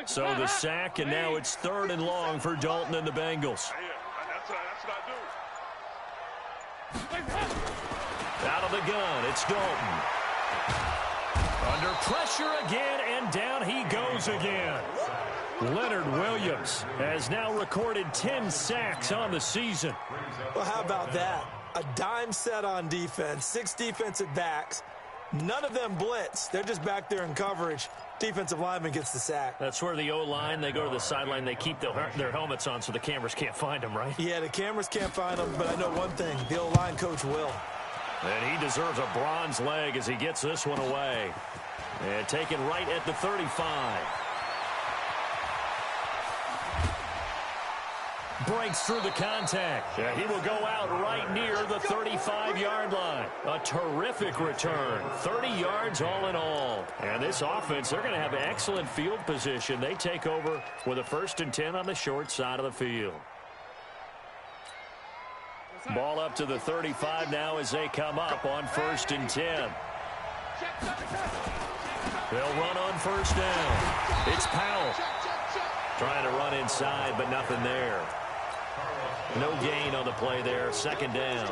So the sack, and now it's 3rd and long for Dalton and the Bengals. That's what I do. Out of the gun, it's Dalton. Under pressure again, and down he goes again. Leonard Williams has now recorded 10 sacks on the season. Well, how about that? A dime set on defense, 6 defensive backs. None of them blitz. They're just back there in coverage. Defensive lineman gets the sack. That's where the O-line, they go to the sideline, they keep their helmets on so the cameras can't find them, right? Yeah, the cameras can't find them, but I know one thing. The O-line coach will. And he deserves a bronze leg as he gets this one away. And taken right at the 35. Breaks through the contact. Yeah, he will go out right near the 35-yard line. A terrific return. 30 yards all in all. And this offense, they're going to have excellent field position. They take over with a 1st and 10 on the short side of the field. Ball up to the 35 now as they come up on 1st and 10. They'll run on 1st down. It's Powell. Trying to run inside, but nothing there. No gain on the play there. 2nd down.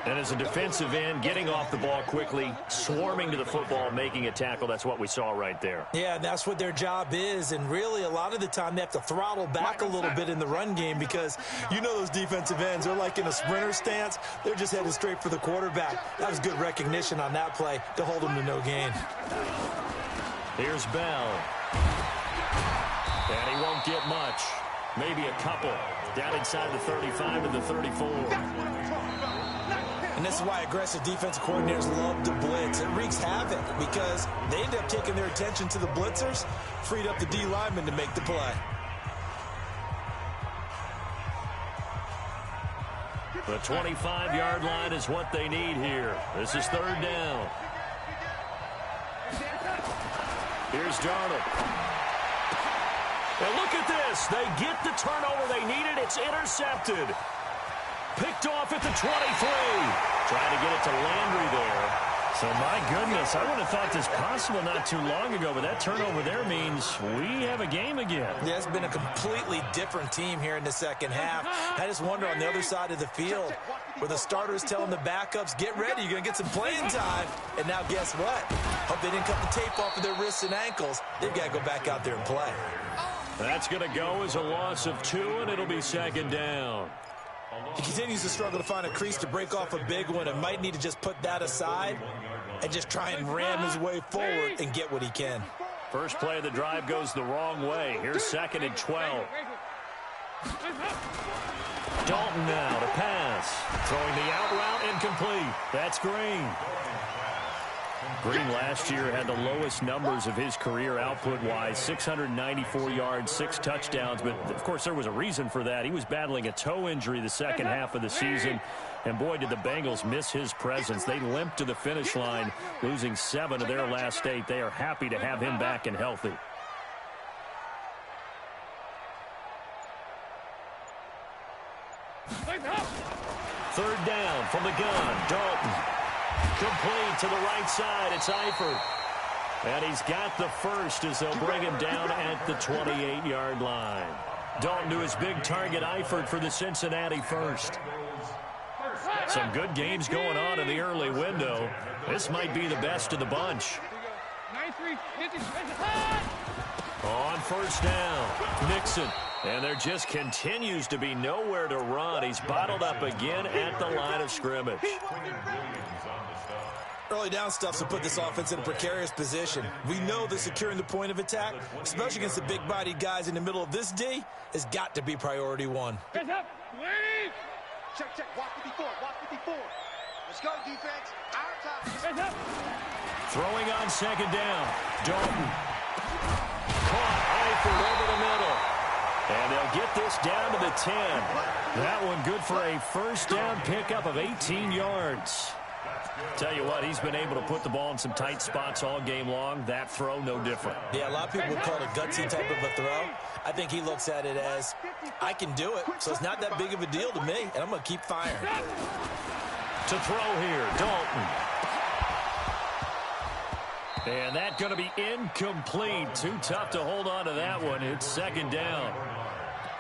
And as a defensive end, getting off the ball quickly, swarming to the football, making a tackle, that's what we saw right there. Yeah, that's what their job is. And really, a lot of the time, they have to throttle back a little bit in the run game because you know those defensive ends, they're like in a sprinter stance. They're just headed straight for the quarterback. That was good recognition on that play to hold them to no gain. Here's Bell. And he won't get much. Maybe a couple. Down inside the 35 and the 34. And this is why aggressive defensive coordinators love to blitz. It wreaks havoc because they end up taking their attention to the blitzers, freed up the D lineman to make the play. The 25-yard line is what they need here. This is 3rd down. Here's Darnold. And look at this. They get the turnover they needed. It's intercepted. Picked off at the 23. Trying to get it to Landry there. So, my goodness, I would have thought this possible not too long ago, but that turnover there means we have a game again. Yeah, it's been a completely different team here in the 2nd half. I just wonder on the other side of the field where the starters telling the backups, get ready, you're going to get some playing time. And now guess what? Hope they didn't cut the tape off of their wrists and ankles. They've got to go back out there and play. That's going to go as a loss of 2, and it'll be 2nd down. He continues to struggle to find a crease to break off a big one and might need to just put that aside and just try and ram his way forward and get what he can. First play of the drive goes the wrong way. Here's 2nd and 12. Dalton now to pass. Throwing the out route incomplete. That's Green. Green last year had the lowest numbers of his career output-wise, 694 yards, 6 touchdowns. But, of course, there was a reason for that. He was battling a toe injury the 2nd half of the season. And, boy, did the Bengals miss his presence. They limped to the finish line, losing 7 of their last 8. They are happy to have him back and healthy. Third down from the gun. Dalton. Complete to the right side. It's Eifert. And he's got the first as they'll bring him down at the 28-yard line. Dalton to his big target, Eifert, for the Cincinnati first. Some good games going on in the early window. This might be the best of the bunch. On first down, Nixon. And there just continues to be nowhere to run. He's bottled up again at the line of scrimmage. Early down stuff to put this offense in a precarious position. We know that securing the point of attack, especially against the big-bodied guys in the middle of this D, has got to be priority one. Hands up, please. Check, check. Watch 54. Watch 54. Let's go, defense. Our time. Hands up. Throwing on second down. Dalton. Caught Eifert over the middle. And they'll get this down to the 10. That one good for a first down pickup of 18 yards. Tell you what, he's been able to put the ball in some tight spots all game long. That throw, no different. Yeah, a lot of people would call it a gutsy type of a throw. I think he looks at it as, I can do it, so it's not that big of a deal to me, and I'm going to keep firing. To throw here, Dalton. And that's going to be incomplete. Too tough to hold on to that one. It's second down.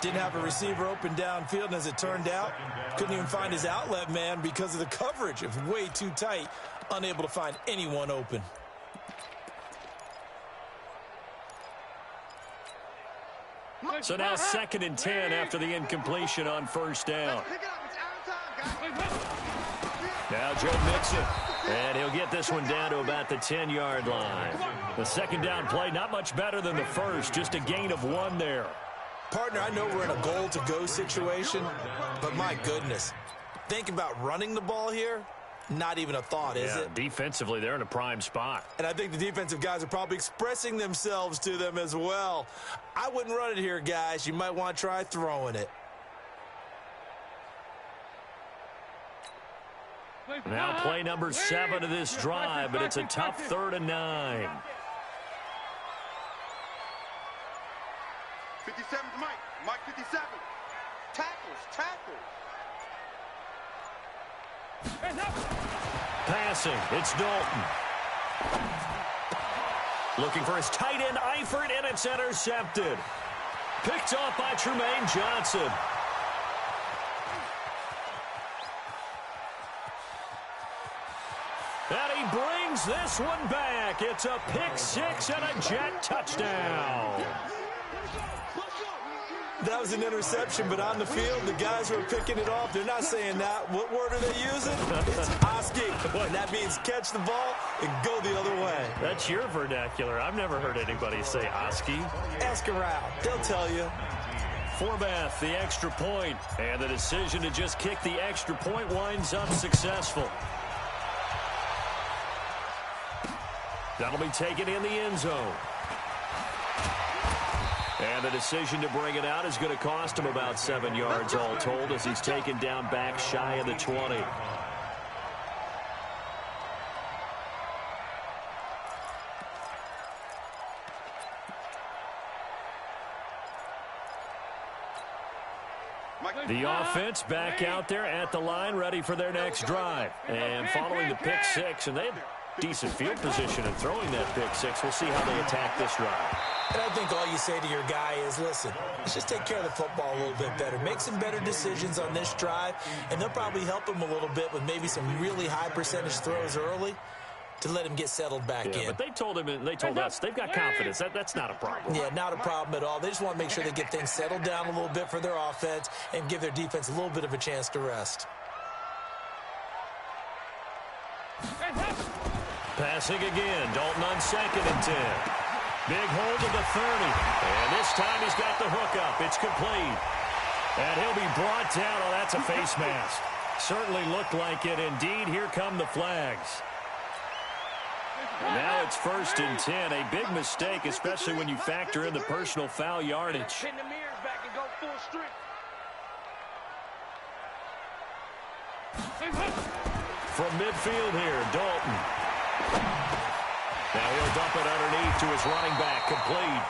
Didn't have a receiver open downfield, and as it turned out, couldn't even find his outlet man because of the coverage. It was way too tight, unable to find anyone open. So now second and 10 after the incompletion on first down. Now Joe Mixon, and he'll get this one down to about the 10-yard line. The second down play, not much better than the first, just a gain of 1 there. Partner, I know we're in a goal-to-go situation, but my goodness, think about running the ball here, not even a thought, is it? Defensively, they're in a prime spot. And I think the defensive guys are probably expressing themselves to them as well. I wouldn't run it here, guys. You might want to try throwing it. Now play number 7 of this drive, but it's a tough 3rd and 9. 57 to Mike. Mike 57. Tackles. Passing, it's Dalton. Looking for his tight end, Eifert, and it's intercepted. Picked off by Trumaine Johnson. And he brings this one back. It's a pick 6 and a Jet touchdown. That was an interception, but on the field, the guys who are picking it off, they're not saying that. What word are they using? It's Oski. And that means catch the ball and go the other way. That's your vernacular. I've never heard anybody say Oski. Ask around. They'll tell you. Forbath, the extra point. And the decision to just kick the extra point winds up successful. That'll be taken in the end zone. And the decision to bring it out is going to cost him about 7 yards all told as he's taken down back shy of the 20. The offense back out there at the line ready for their next drive. And following the pick 6, and they had decent field position in throwing that pick 6. We'll see how they attack this drive. And I think all you say to your guy is, listen, let's just take care of the football a little bit better. Make some better decisions on this drive, and they'll probably help him a little bit with maybe some really high percentage throws early to let him get settled back in. But they told him, and they told us, they've got confidence. That's not a problem. Yeah, not a problem at all. They just want to make sure they get things settled down a little bit for their offense and give their defense a little bit of a chance to rest. Passing again, Dalton on 2nd and 10. Big hold of the 30. And this time he's got the hook up. It's complete. And he'll be brought down. Oh, that's a face mask. Certainly looked like it. Indeed, here come the flags. And now it's 1st and 10. A big mistake, especially when you factor in the personal foul yardage. Pin the mirrors back and go full strength. From midfield here, Dalton. Now he'll dump it underneath to his running back, complete.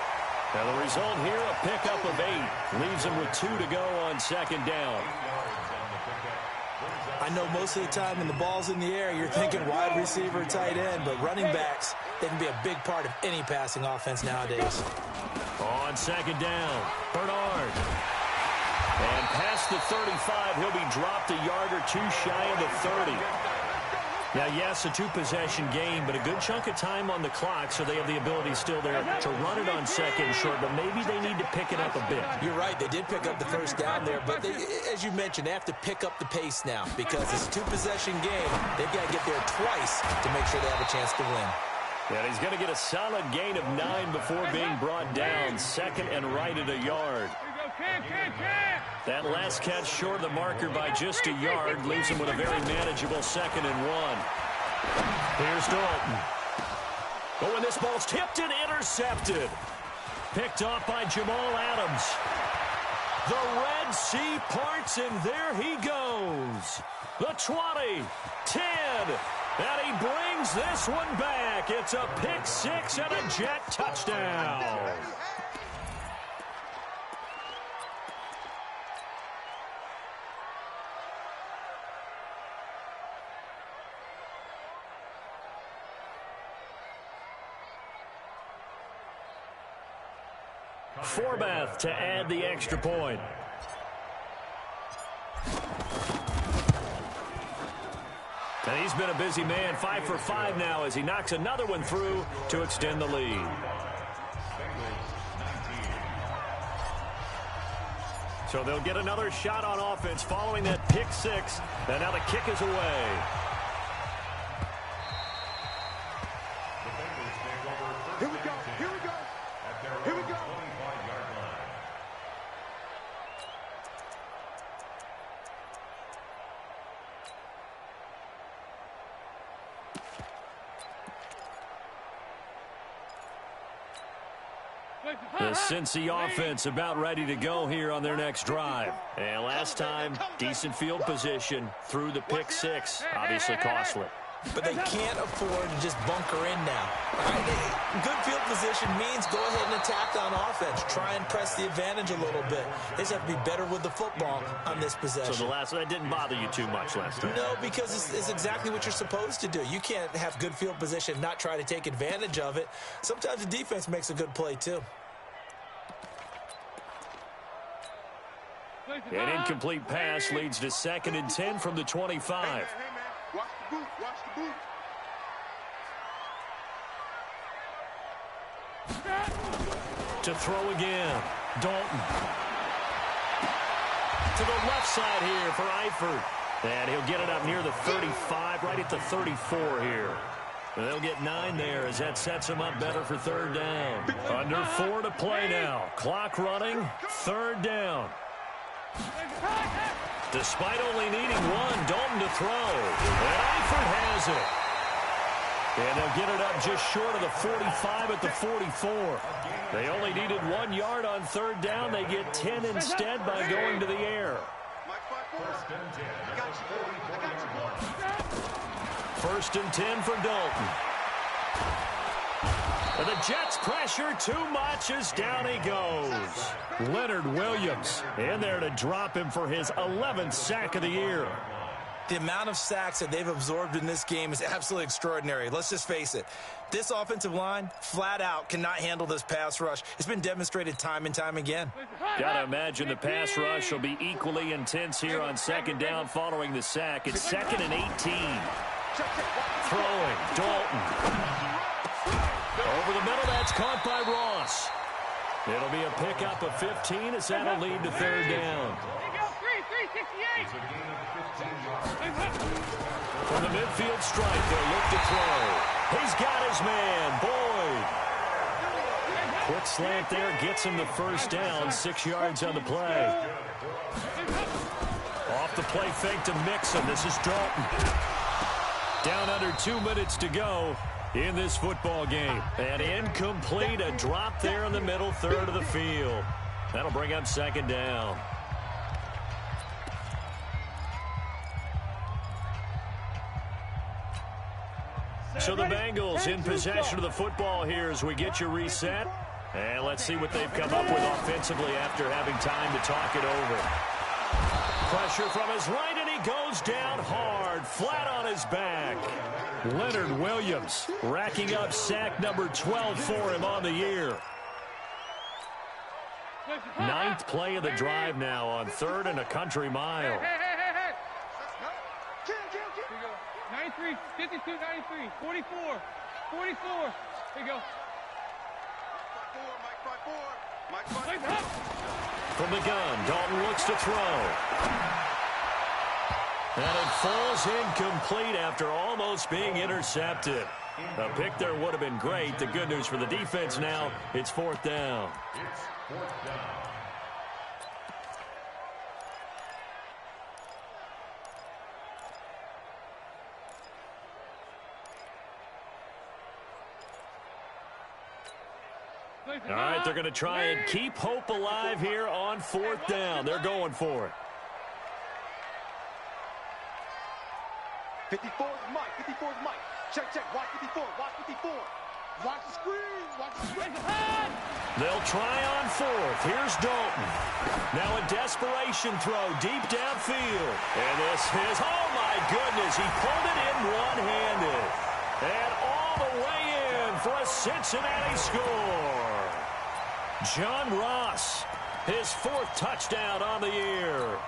Now the result here, a pickup of 8. Leaves him with 2 to go on 2nd down. I know most of the time when the ball's in the air, you're thinking wide receiver, tight end, but running backs, they can be a big part of any passing offense nowadays. On 2nd down, Bernard. And past the 35, he'll be dropped a yard or 2 shy of the 30. Now, yes, a two-possession game, but a good chunk of time on the clock, so they have the ability still there to run it on second short, but maybe they need to pick it up a bit. You're right. They did pick up the first down there, but they, as you mentioned, they have to pick up the pace now because it's a two-possession game. They've got to get there twice to make sure they have a chance to win. And he's going to get a solid gain of 9 before being brought down. Second and right at a yard. That last catch short of the marker by just a yard leaves him with a very manageable 2nd and 1. Here's Dalton. Oh, and this ball's tipped and intercepted. Picked off by Jamal Adams. The Red Sea parts, and there he goes. The 20, 10, and he brings this one back. It's a pick 6 and a Jet touchdown. Forbath to add the extra point. And he's been a busy man, 5 for 5 now as he knocks another one through to extend the lead. So they'll get another shot on offense following that pick 6. And now the kick is away. Here we go. Here we go. Here we go. The Cincy offense about ready to go here on their next drive. And last time, decent field position through the pick 6. Obviously costly. But they can't afford to just bunker in now. Good field position means go ahead and attack on offense. Try and press the advantage a little bit. They just have to be better with the football on this possession. So that didn't bother you too much last time? No, because it's exactly what you're supposed to do. You can't have good field position and not try to take advantage of it. Sometimes the defense makes a good play too. An incomplete pass leads to 2nd and 10 from the 25. Hey, man. Watch the boot. Watch the boot. To throw again. Dalton. To the left side here for Eifert. And he'll get it up near the 35, right at the 34 here. And they'll get 9 there as that sets them up better for 3rd down. Under 4 to play now. Clock running. 3rd down. Despite only needing 1, Dalton to throw. And Eifert has it. And they'll get it up just short of the 45 at the 44. They only needed 1 yard on 3rd down. They get 10 instead by going to the air. 1st and 10 for Dalton. And the Jets pressure too much as down he goes. Leonard Williams in there to drop him for his 11th sack of the year. The amount of sacks that they've absorbed in this game is absolutely extraordinary. Let's just face it. This offensive line, flat out, cannot handle this pass rush. It's been demonstrated time and time again. Gotta imagine the pass rush will be equally intense here on 2nd down following the sack. It's 2nd and 18. Throwing, Dalton. Over the middle, that's caught by Ross. It'll be a pickup of 15 as that'll lead to 3rd down. From the midfield stripe, they'll look to throw. He's got his man, Boyd. Quick slant there, gets him the 1st down, 6 yards on the play. Off the play fake to Mixon. This is Dalton. Down under 2 minutes to go in this football game. And incomplete, a drop there in the middle 3rd of the field. That'll bring up 2nd down. So the Bengals in possession of the football here as we get you reset. And let's see what they've come up with offensively after having time to talk it over. Pressure from his right, and he goes down hard, flat on his back. Leonard Williams racking up sack number 12 for him on the year. 9th play of the drive now on 3rd and a country mile. 9th 93, 52, 93, 44, 44. Here you go. Mike 5-4. From the gun, Dalton looks to throw. And it falls incomplete after almost being intercepted. A pick there would have been great. The good news for the defense now, it's 4th down. It's 4th down. All right, they're going to try and keep hope alive here on 4th down. They're going for it. 54 is Mike. 54 is Mike. Check, check. Watch 54. Watch 54. Watch the screen. Watch the screen. They'll try on 4th. Here's Dalton. Now a desperation throw deep downfield. And this is, oh my goodness, he pulled it in one-handed. And all the way in for a Cincinnati score. John Ross, his 4th touchdown on the year,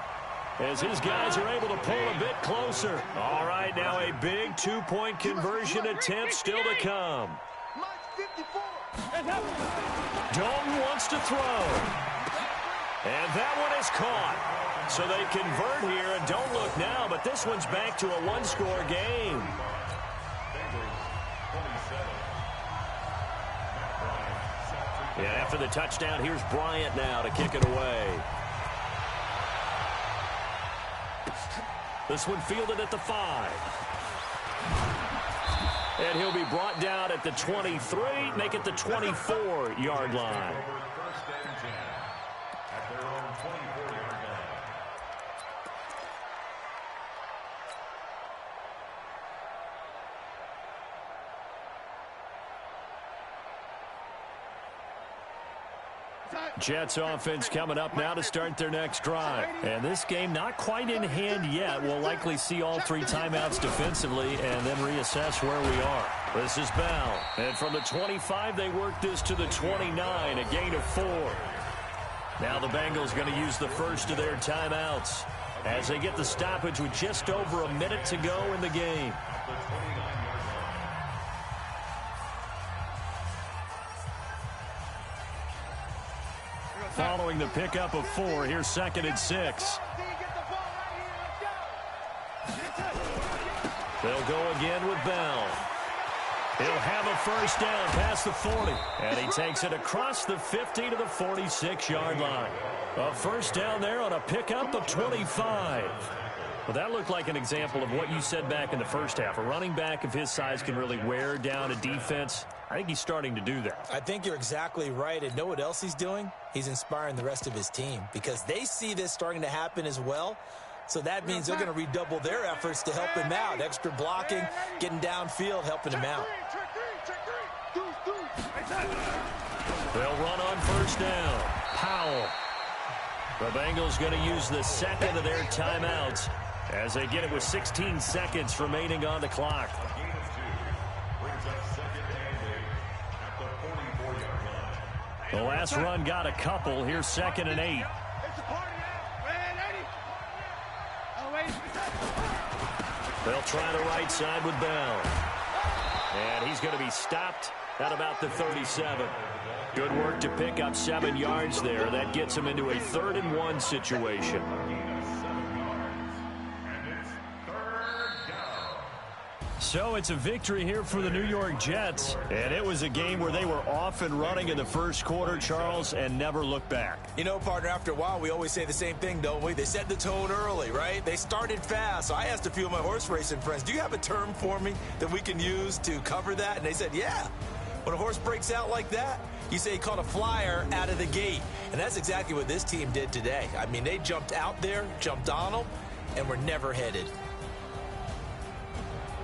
as his guys are able to pull a bit closer. All right, now a big 2-point conversion attempt still to come. Dalton wants to throw. And that one is caught. So they convert here, and don't look now, but this one's back to a one-score game. Yeah, after the touchdown, here's Bryant now to kick it away. This one fielded at the 5. And he'll be brought down at the 23, make it the 24-yard line. At their own 24-yard line. Jets offense coming up now to start their next drive. And this game not quite in hand yet. We'll likely see all 3 timeouts defensively and then reassess where we are. This is Bell. And from the 25, they work this to the 29, a gain of 4. Now the Bengals going to use the first of their timeouts as they get the stoppage with just over a minute to go in the game. Following the pickup of 4, here's 2nd and 6. They'll go again with Bell. He'll have a first down past the 40. And he takes it across the 50 to the 46-yard line. A first down there on a pickup of 25. Well, that looked like an example of what you said back in the first half. A running back of his size can really wear down a defense. I think he's starting to do that. I think you're exactly right. And know what else he's doing? He's inspiring the rest of his team because they see this starting to happen as well. So that means they're going to redouble their efforts to help him out. Extra blocking, getting downfield, helping him out. They'll run on first down. Powell. The Bengals going to use the second of their timeouts as they get it with 16 seconds remaining on the clock. The last run got a couple. Here's 2nd and 8. They'll try the right side with Bell. And he's going to be stopped at about the 37. Good work to pick up 7 yards there. That gets him into a 3rd and 1 situation. So it's a victory here for the New York Jets. And it was a game where they were off and running in the first quarter, Charles, and never looked back. You know, partner, after a while, we always say the same thing, don't we? They set the tone early, right? They started fast. So I asked a few of my horse racing friends, do you have a term for me that we can use to cover that? And they said, yeah. When a horse breaks out like that, you say he caught a flyer out of the gate. And that's exactly what this team did today. I mean, they jumped out there, jumped on them, and were never headed.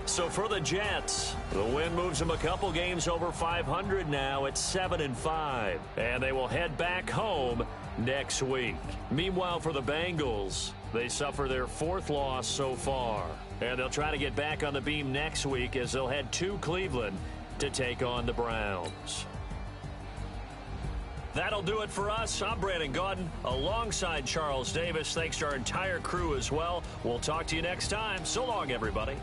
So for the Jets, the win moves them a couple games over 500 now at 7-5. And they will head back home next week. Meanwhile, for the Bengals, they suffer their 4th loss so far. And they'll try to get back on the beam next week as they'll head to Cleveland to take on the Browns. That'll do it for us. I'm Brandon Gaudin alongside Charles Davis. Thanks to our entire crew as well. We'll talk to you next time. So long, everybody.